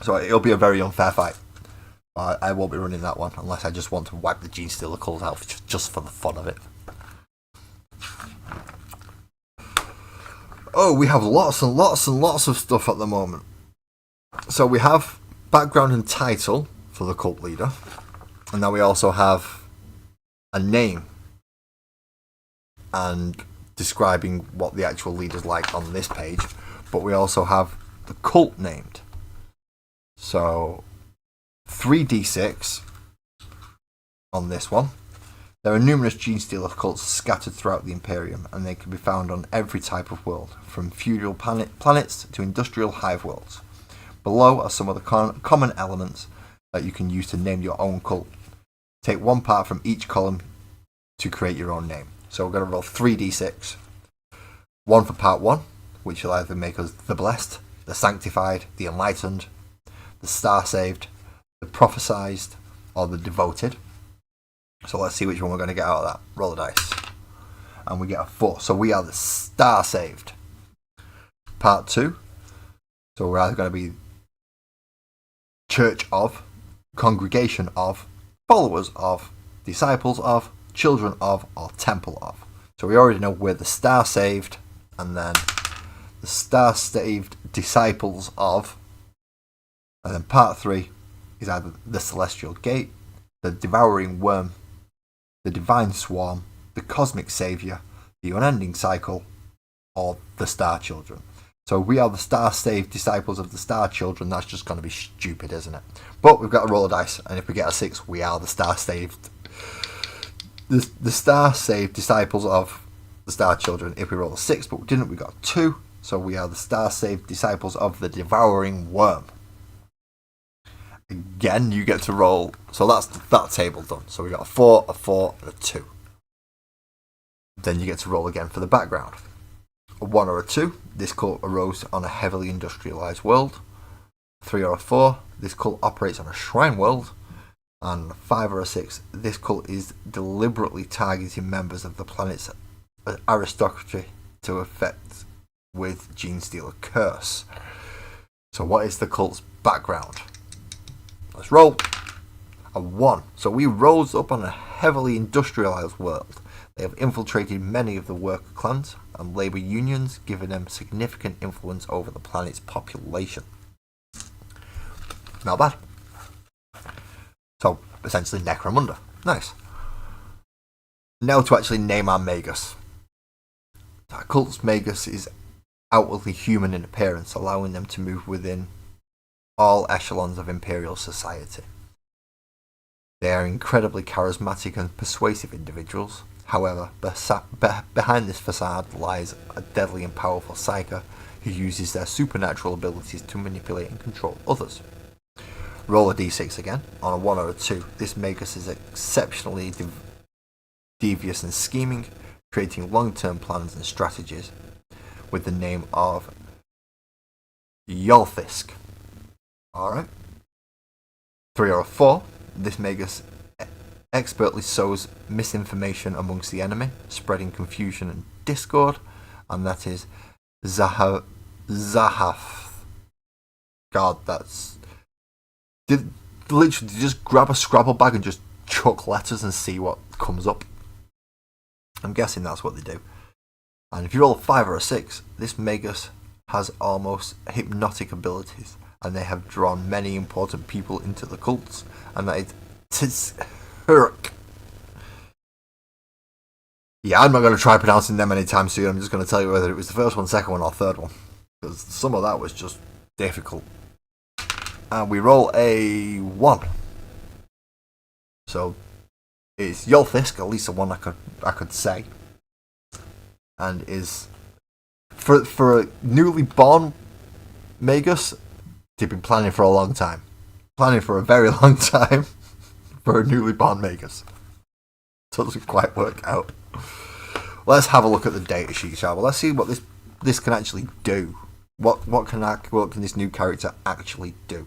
So it'll be a very unfair fight. I won't be running that one unless I just want to wipe the Gene Stealer cult out just for the fun of it. Oh, we have lots and lots and lots of stuff at the moment. So we have background and title for the cult leader. And then we also have a name and describing what the actual leader's like on this page. But we also have the cult named. So 3d6 on this one. There are numerous Gene Stealer cults scattered throughout the Imperium, and they can be found on every type of world, from feudal planets to industrial hive worlds. Below are some of the common elements that you can use to name your own cult. Take one part from each column to create your own name. So we're going to roll 3d6. 1 for part 1, which will either make us the Blessed, the Sanctified, the Enlightened, the Star-Saved, the Prophesized, or the Devoted. So let's see which one we're going to get out of that. Roll a dice. And we get a 4. So we are the Star-Saved. Part 2. So we're either going to be Church of, Congregation of, Followers of, Disciples of, Children of, or Temple of. So we already know we're the Star-Saved. And then the Star-Saved Disciples of. And then part 3 is either the Celestial Gate, the Devouring Worm, the Divine Swarm, the Cosmic Saviour, the Unending Cycle, or the Star Children. So we are the Star-Saved Disciples of the Star Children. That's just going to be stupid, isn't it? But we've got to roll a dice, and if we get a 6, we are the Star-Saved The star saved disciples of the Star Children. If we roll a 6, but we didn't, we got a 2. So we are the star saved disciples of the devouring worm. Again, you get to roll. So that's that table done. So we got a 4, a 4, and a 2. Then you get to roll again for the background. A 1 or a 2, this cult arose on a heavily industrialised world. 3 or a 4, this cult operates on a shrine world. And 5 or a 6, this cult is deliberately targeting members of the planet's aristocracy to effect with Gene Stealer curse. So what is the cult's background? Let's roll. A 1. So we rose up on a heavily industrialised world. They have infiltrated many of the worker clans and labour unions, giving them significant influence over the planet's population. Not bad. So, essentially Necromunda. Nice. Now to actually name our Magus. Our cult's Magus is outwardly human in appearance, allowing them to move within all echelons of Imperial society. They are incredibly charismatic and persuasive individuals. However, behind this facade lies a deadly and powerful psyker who uses their supernatural abilities to manipulate and control others. Roll a d6 again. On a 1 or a 2, this Magus is exceptionally devious and scheming, creating long-term plans and strategies with the name of Yolfisk. Alright. 3 or a 4, this Magus expertly sows misinformation amongst the enemy, spreading confusion and discord, and that is Zahaf. God, that's... Literally just grab a Scrabble bag and just chuck letters and see what comes up. I'm guessing that's what they do. And if you roll a 5 or a 6, this Magus has almost hypnotic abilities, and they have drawn many important people into the cults, and that is Tzurk. Yeah, I'm not going to try pronouncing them anytime soon. I'm just going to tell you whether it was the first one, second one, or third one, because some of that was just difficult. And we roll a 1. So it's Yolfisk, at least the one I could say, and is for a newly born Magus, they've been planning for a long time, planning for a very long time for a newly born Magus. Doesn't quite work out. Let's have a look at the data sheet, shall we? Let's see what this can actually do. What can this new character actually do?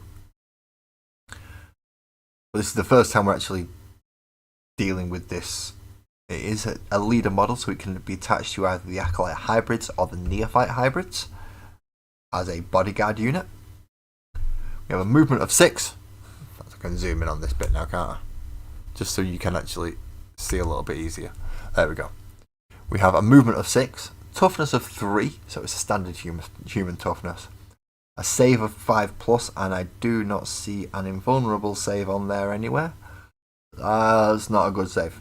This is the first time we're actually dealing with this. It is a leader model, so it can be attached to either the Acolyte hybrids or the Neophyte hybrids as a bodyguard unit. We have a movement of 6. I can zoom in on this bit now, can't I? Just so you can actually see a little bit easier. There we go. We have a movement of 6, toughness of 3, so it's a standard human toughness. A save of 5+, and I do not see an invulnerable save on there anywhere. That's not a good save.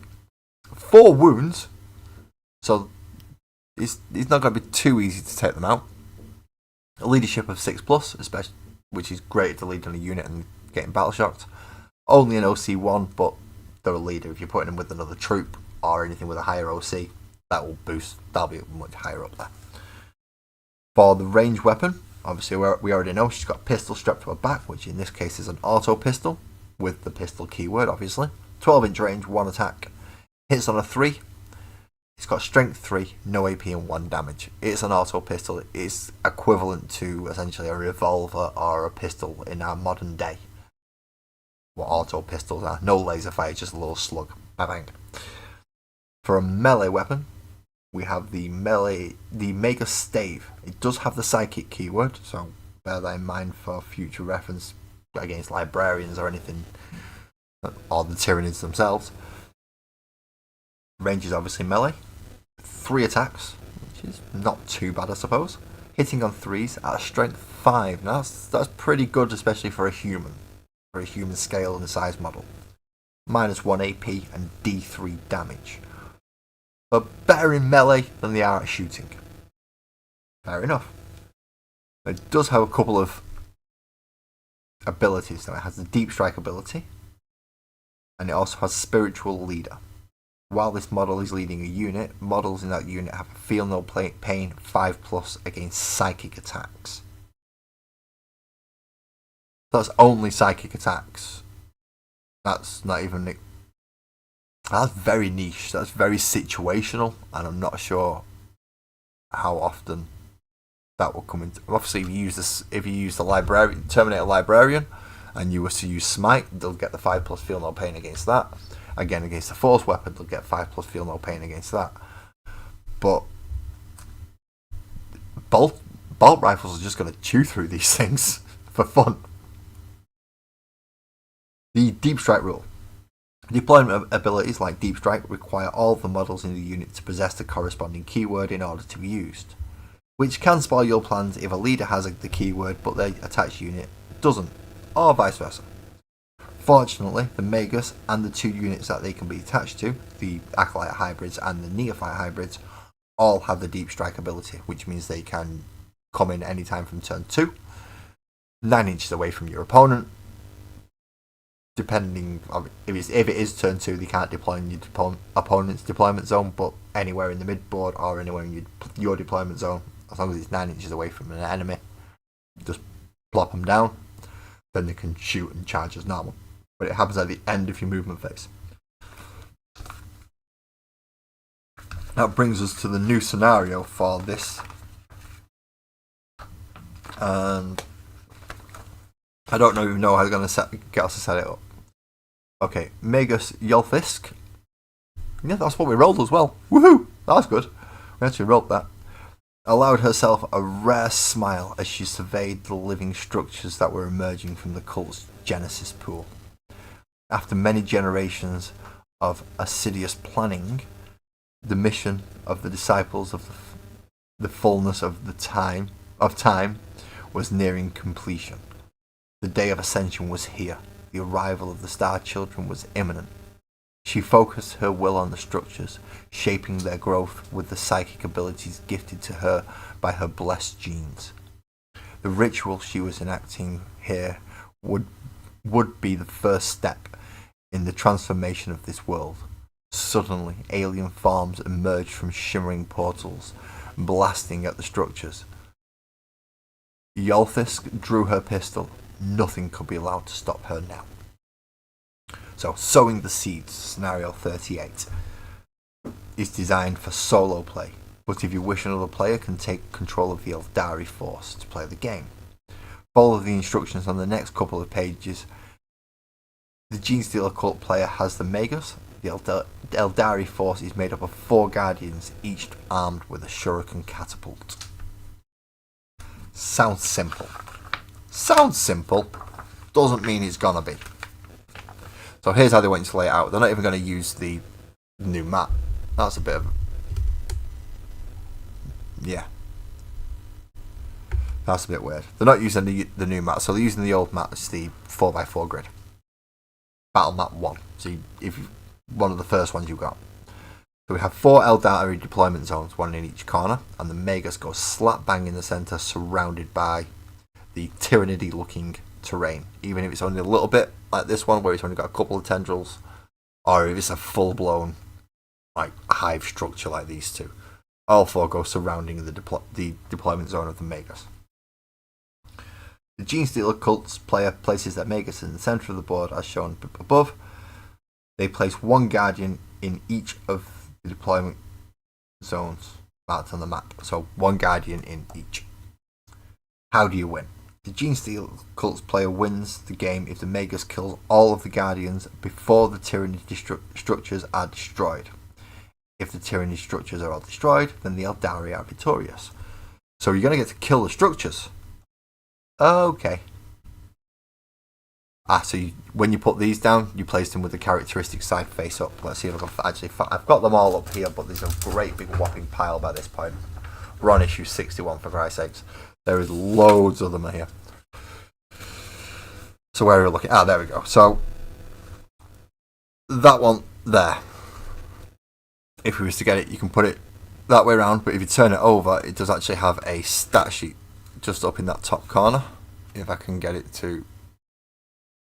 4 wounds, so it's not going to be too easy to take them out. A leadership of 6+, especially, which is great to lead on a unit and getting battle shocked. Only an OC1, but they're a leader. If you're putting them with another troop or anything with a higher OC, that will boost. That'll be much higher up there. For the range weapon, obviously we already know she's got a pistol strapped to her back, which in this case is an auto pistol with the pistol keyword, obviously. 12-inch range, 1 attack. Hits on a 3. It's got strength 3, no AP and 1 damage. It's an auto pistol. It's equivalent to essentially a revolver or a pistol in our modern day. What auto pistols are. No laser fire, just a little slug. Bang. For a melee weapon, we have the Magus Stave. It does have the psychic keyword, so bear that in mind for future reference against librarians or anything, or the Tyranids themselves. Range is obviously melee. 3 attacks, which is not too bad, I suppose. Hitting on 3s at a strength 5. Now that's pretty good, especially for a human scale and size model. -1 AP and D3 damage. But better in melee than they are at shooting. Fair enough. It does have a couple of abilities. Now it has the Deep Strike ability, and it also has Spiritual Leader. While this model is leading a unit, models in that unit have a feel no pain 5+ against psychic attacks. That's only psychic attacks. That's not even... That's very niche. That's very situational, and I'm not sure how often that will come into. Obviously, if you use the librarian, Terminator Librarian, and you were to use Smite, they'll get the 5+ feel no pain against that. Again, against the Force weapon, they'll get 5+ feel no pain against that. But bolt rifles are just going to chew through these things for fun. The Deep Strike rule. Deployment abilities like Deep Strike require all the models in the unit to possess the corresponding keyword in order to be used, which can spoil your plans if a leader has the keyword but the attached unit doesn't, or vice versa. Fortunately, the Magus and the 2 units that they can be attached to, the Acolyte hybrids and the Neophyte hybrids, all have the Deep Strike ability, which means they can come in anytime from turn 2, 9 inches away from your opponent. Depending on if it is turn 2, they can't deploy in your opponent's deployment zone, but anywhere in the midboard or anywhere in your deployment zone, as long as it's 9 inches away from an enemy, just plop them down. Then they can shoot and charge as normal. But it happens at the end of your movement phase. That brings us to the new scenario for this. And I don't even know how they're going to get us to set it up. Okay, Magus Yolfisk. Yeah, that's what we rolled as well. Woohoo! That was good. We actually rolled that. Allowed herself a rare smile as she surveyed the living structures that were emerging from the cult's genesis pool. After many generations of assiduous planning, the mission of the disciples of the fullness of time was nearing completion. The day of ascension was here. The arrival of the Star Children was imminent. She focused her will on the structures, shaping their growth with the psychic abilities gifted to her by her blessed genes. The ritual she was enacting here would be the first step in the transformation of this world. Suddenly, alien forms emerged from shimmering portals, blasting at the structures. Yolfisk drew her pistol. Nothing could be allowed to stop her now. So, Sowing the Seeds, Scenario 38, is designed for solo play, but if you wish, another player can take control of the Eldari force to play the game. Follow the instructions on the next couple of pages. The Genestealer cult player has the Magus. The Eldari force is made up of 4 guardians, each armed with a shuriken catapult. Sounds simple. Doesn't mean it's gonna be. So here's how they want you to lay it out. They're not even going to use the new map. That's a bit of... yeah. That's a bit weird. They're not using the new map, so they're using the old map. It's the 4x4 grid. Battle map 1. So one of the first ones you got. So we have 4 Eldari deployment zones, 1 in each corner, and the Magus goes slap bang in the centre, surrounded by the Tyrannidy looking terrain, even if it's only a little bit like this one where it's only got a couple of tendrils, or if it's a full-blown like hive structure like these two. All 4 go surrounding the deployment zone of the Magus. The Genestealer cult's player places their Magus in the centre of the board as shown above. They place 1 guardian in each of the deployment zones marked on the map, so 1 guardian in each. How do you win? The Genestealer cult's player wins the game if the Magus kills all of the Guardians before the Tyranny structures are destroyed. If the Tyranny structures are all destroyed, then the Eldari are victorious. So you're going to get to kill the structures. Okay. So when you put these down, you place them with the characteristic side face up. Let's see if I can I've got them all up here, but there's a great big whopping pile by this point. We're on issue 61 for Christ's sakes. There is loads of them here. So where are we looking? There we go. So that one there. If we was to get it, you can put it that way around, but if you turn it over, it does actually have a stat sheet just up in that top corner. If I can get it to...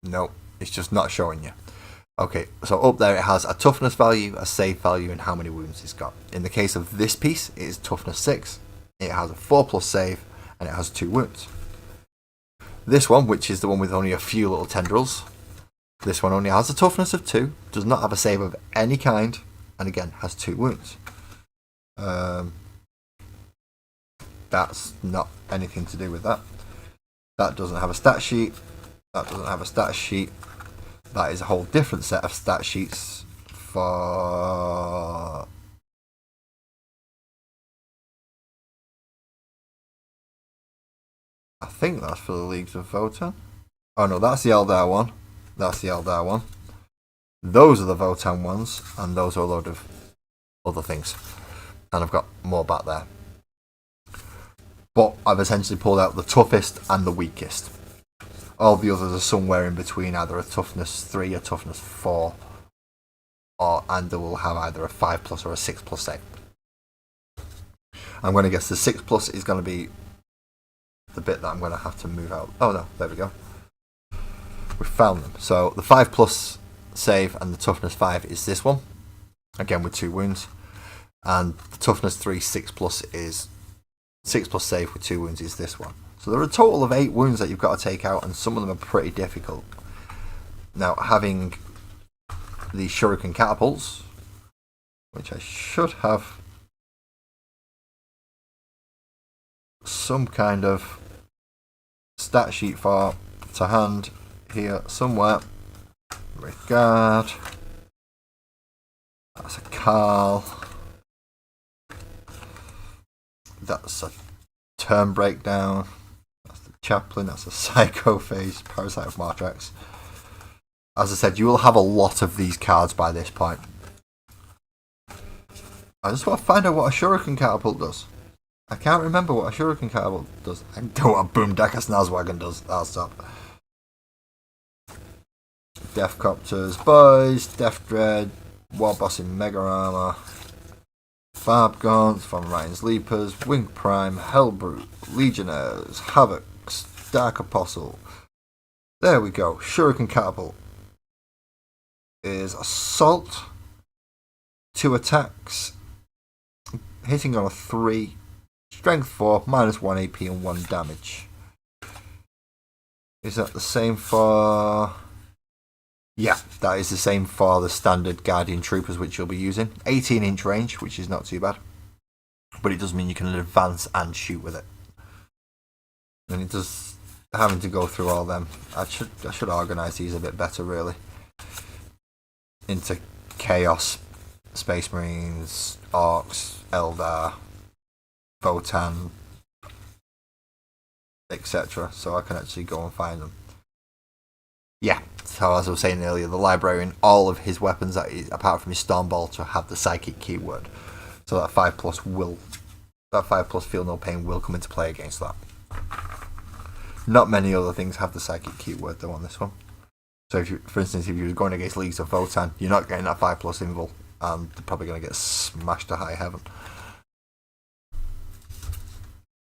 no, it's just not showing you. Okay, so up there it has a toughness value, a save value, and how many wounds it's got. In the case of this piece, it is toughness 6, it has a 4+ save, and it has 2 wounds. This one, which is the one with only a few little tendrils, this one only has a toughness of 2, does not have a save of any kind, and again has 2 wounds. That's not anything to do with that. That doesn't have a stat sheet. That doesn't have a stat sheet. That is a whole different set of stat sheets for... I think that's for the Leagues of Votan. Oh no, that's the Eldar one. That's the Eldar one. Those are the Votan ones, and those are a load of other things. And I've got more back there. But I've essentially pulled out the toughest and the weakest. All the others are somewhere in between, either a toughness 3, a toughness 4, and they will have either a 5+ or a 6+ save. I'm going to guess the 6+ is going to be the bit that I'm going to have to move out. Oh no, there we go. We found them. So the 5+ save and the toughness 5 is this one, again with 2 wounds, and the toughness 3 6+ is 6+ save with 2 wounds is this one. So there are a total of 8 wounds that you've got to take out, and some of them are pretty difficult. Now, having the shuriken catapults, which I should have some kind of stat sheet for to hand here somewhere. Regard. That's a Carl. That's a turn breakdown. That's the chaplain. That's a psychophage. Parasite of Martrax. As I said, you will have a lot of these cards by this point. I just want to find out what a shuriken catapult does. I can't remember what a shuriken catapult does. I know what a Boomdecker Snazwagon does. I'll stop. Deathcopters, Boys, Death Dread, War Boss in Mega Armor, Barb Gaunts, Von Ryan's Leapers, Wing Prime, Hellbrute, Legionnaires, Havocs, Dark Apostle. There we go. Shuriken Catapult is Assault, 2 attacks, hitting on a 3, Strength 4, -1 AP and 1 damage. Is that the same for... Yeah, that is the same for the standard Guardian Troopers which you'll be using. 18-inch range, which is not too bad. But it does mean you can advance and shoot with it. And it does... having to go through all them. I should organise these a bit better, really. Into Chaos, Space Marines, Orcs, Eldar, Votan, etc. So I can actually go and find them. Yeah, so as I was saying earlier, the librarian, all of his weapons, apart from his Stormbolter, have the psychic keyword. So that 5+ feel no pain will come into play against that. Not many other things have the psychic keyword though on this one. So if you, for instance, if you're going against Leagues of Votan, you're not getting that 5+ invul, and they're probably going to get smashed to high heaven.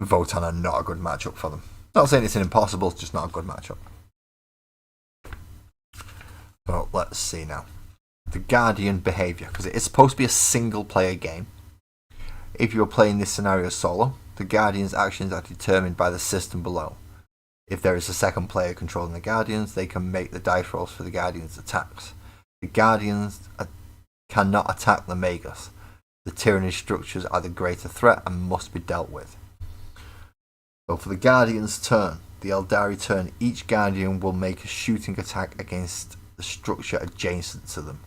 Votan are not a good matchup for them. Not saying it's an impossible, it's just not a good matchup. So let's see now. The Guardian behaviour, because it is supposed to be a single player game. If you're playing this scenario solo, the Guardian's actions are determined by the system below. If there is a second player controlling the Guardians, they can make the dice rolls for the Guardian's attacks. The Guardians cannot attack the Magus. The tyranny structures are the greater threat and must be dealt with. So for the Guardian's turn, the Eldari turn, each Guardian will make a shooting attack against the structure adjacent to them.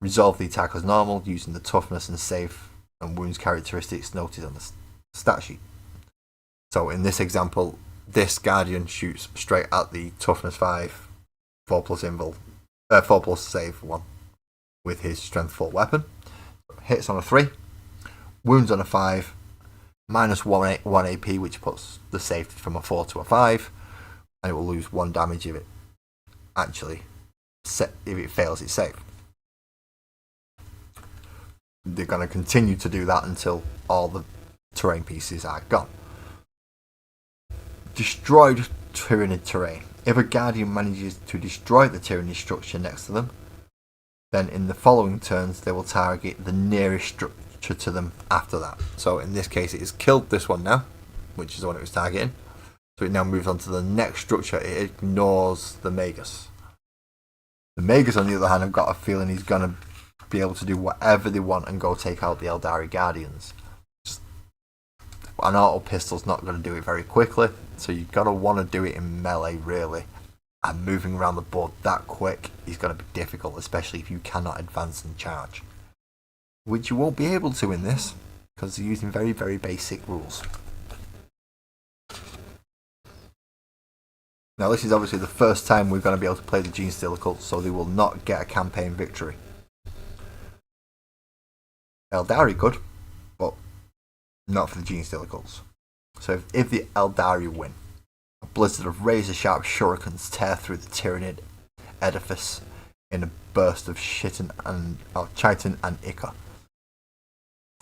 Resolve the attack as normal using the toughness and save and wounds characteristics noted on the stat sheet. So in this example, this Guardian shoots straight at the toughness 5, 4+ invul, 4+ save one with his strength 4 weapon. Hits on a 3, wounds on a 5, -1 AP, which puts the save from a 4 to a 5, and it will lose 1 damage if it fails its save. They're going to continue to do that until all the terrain pieces are gone. Destroyed Tyranid terrain. If a Guardian manages to destroy the Tyranid structure next to them, then in the following turns they will target the nearest structure to them after that. So in this case it has killed this one now, which is the one it was targeting. So it now moves on to the next structure. It ignores the Magus. The Magus, on the other hand, I've got a feeling he's going to be able to do whatever they want and go take out the Eldari Guardians. Just, an auto pistol's not going to do it very quickly, so you've got to want to do it in melee, really. And moving around the board that quick is going to be difficult, especially if you cannot advance and charge. Which you won't be able to in this, because they're using very, very basic rules. Now this is obviously the first time we're going to be able to play the Genestealer cult, so they will not get a campaign victory. Eldari could, but not for the Genestealer cults. So if the Eldari win, a blizzard of razor-sharp shurikens tear through the Tyranid edifice in a burst of Chitin and Ichor.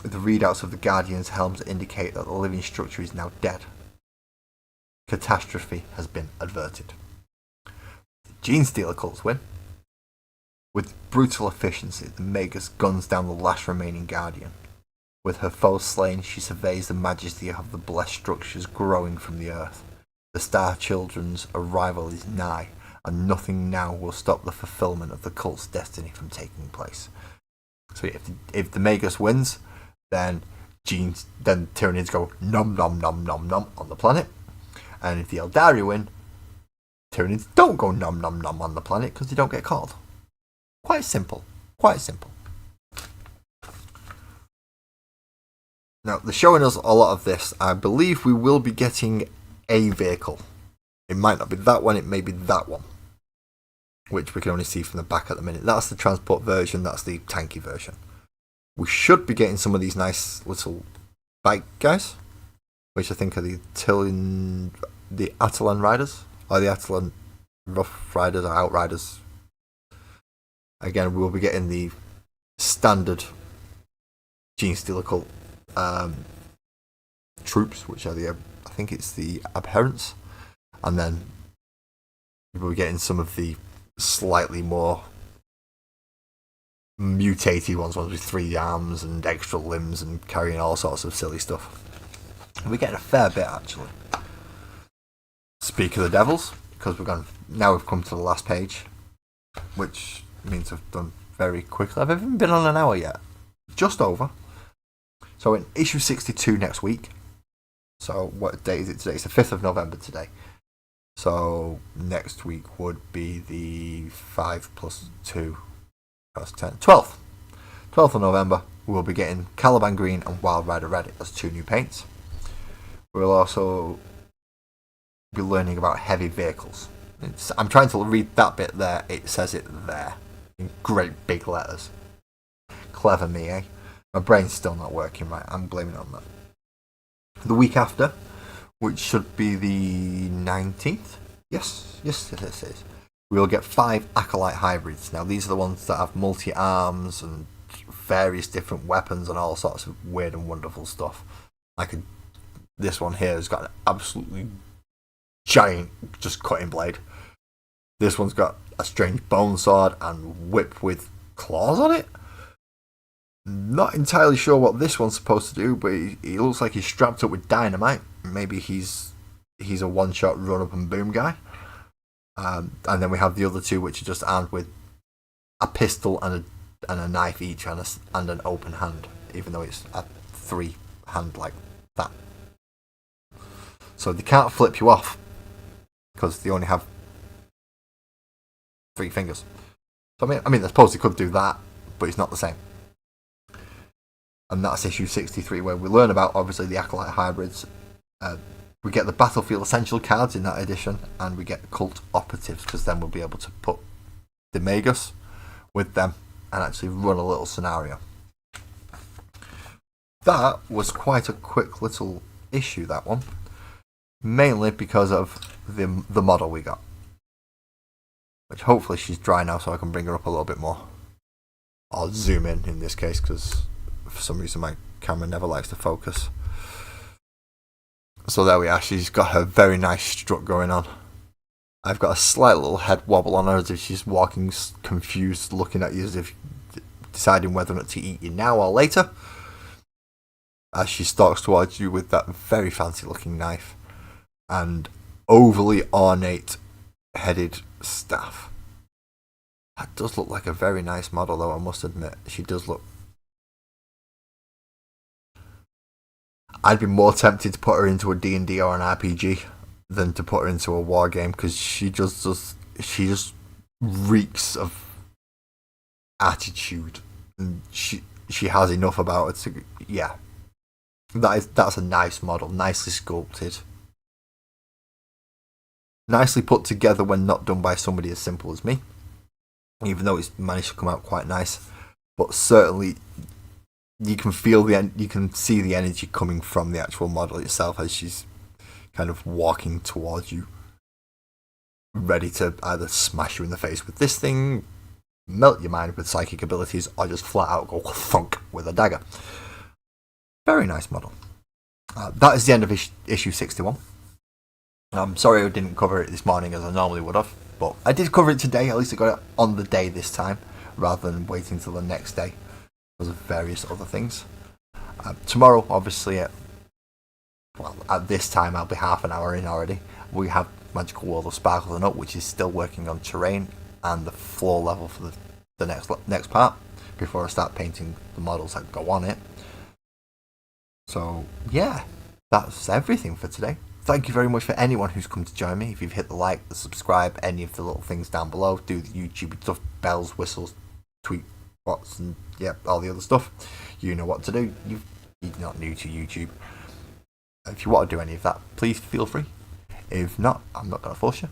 The readouts of the Guardians' helms indicate that the living structure is now dead. Catastrophe has been averted. The Genestealer cults win. With brutal efficiency, the Magus guns down the last remaining Guardian. With her foes slain, she surveys the majesty of the blessed structures growing from the earth. The Star Children's arrival is nigh, and nothing now will stop the fulfillment of the cult's destiny from taking place. So if the Magus wins, then Tyranids go nom nom nom nom nom on the planet. And if the Eldari win, Tyranids don't go nom nom nom on the planet because they don't get called. Quite simple. Quite simple. Now, they're showing us a lot of this. I believe we will be getting a vehicle. It might not be that one, it may be that one. Which we can only see from the back at the minute. That's the transport version, that's the tanky version. We should be getting some of these nice little bike guys, which I think are the Atalan Riders, or the Atalan Rough Riders or Outriders. Again, we'll be getting the standard Genestealer cult troops, which are I think it's the Abhorrents, and then we'll be getting some of the slightly more mutated ones with 3 arms and extra limbs and carrying all sorts of silly stuff. We're getting a fair bit, actually. Speak of the devils, because we've come to the last page, which means I've done very quickly. I've even been on an hour yet. Just over. So in issue 62 next week. So what day is it today? It's the 5th of November today. So next week would be the 5 plus 2 plus 10. 12th. 12th of November, we'll be getting Caliban Green and Wild Rider Red as 2 new paints. We'll also be learning about heavy vehicles. I'm trying to read that bit there. It says it there in great big letters. Clever me, eh? My brain's still not working right. I'm blaming it on that. The week after, which should be the 19th. Yes, this is. We'll get 5 Acolyte hybrids. Now, these are the ones that have multi-arms and various different weapons and all sorts of weird and wonderful stuff. This one here has got an absolutely giant, just cutting blade. This one's got a strange bone sword and whip with claws on it. Not entirely sure what this one's supposed to do, but he looks like he's strapped up with dynamite. Maybe he's a one-shot run-up and boom guy. And then we have the other 2, which are just armed with a pistol and a knife each, and an open hand, even though it's a 3 hand like that. So they can't flip you off because they only have 3 fingers. So I mean, I suppose they could do that, but it's not the same. And that's issue 63, where we learn about, obviously, the Acolyte hybrids. We get the Battlefield Essential cards in that edition, and we get Cult Operatives, because then we'll be able to put the Magus with them and actually run a little scenario. That was quite a quick little issue, that one. Mainly because of the model we got. Which hopefully she's dry now, so I can bring her up a little bit more. I'll zoom in this case, because for some reason my camera never likes to focus. So there we are, she's got her very nice strut going on. I've got a slight little head wobble on her as if she's walking confused, looking at you as if deciding whether or not to eat you now or later, as she stalks towards you with that very fancy looking knife and overly ornate headed staff. That does look like a very nice model, though, I must admit. She does look... I'd be more tempted to put her into a D&D or an RPG than to put her into a war game, because she just reeks of attitude, and she has enough about her to... Yeah. That's a nice model, nicely sculpted. Nicely put together when not done by somebody as simple as me, even though it's managed to come out quite nice. But certainly you can see the energy coming from the actual model itself as she's kind of walking towards you, ready to either smash you in the face with this thing, melt your mind with psychic abilities, or just flat out go thunk with a dagger. Very nice model. That is the end of issue 61. I'm sorry I didn't cover it this morning as I normally would have, but I did cover it today. At least I got it on the day this time, rather than waiting till the next day because of various other things. Tomorrow, obviously, at this time, I'll be half an hour in already. We have Magical World of Sparkles and Up, which is still working on terrain and the floor level for the next part before I start painting the models that go on it. So, yeah, that's everything for today. Thank you very much for anyone who's come to join me. If you've hit the like, the subscribe, any of the little things down below, do the YouTube stuff, bells, whistles, tweet bots, and all the other stuff. You know what to do. You're not new to YouTube. If you want to do any of that, please feel free. If not, I'm not going to force you.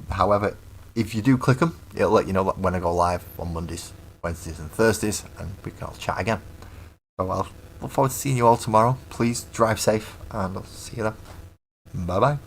However, if you do click them, it'll let you know when I go live on Mondays, Wednesdays and Thursdays, and we can all chat again. So I'll look forward to seeing you all tomorrow. Please drive safe, and I'll see you then. Bye bye.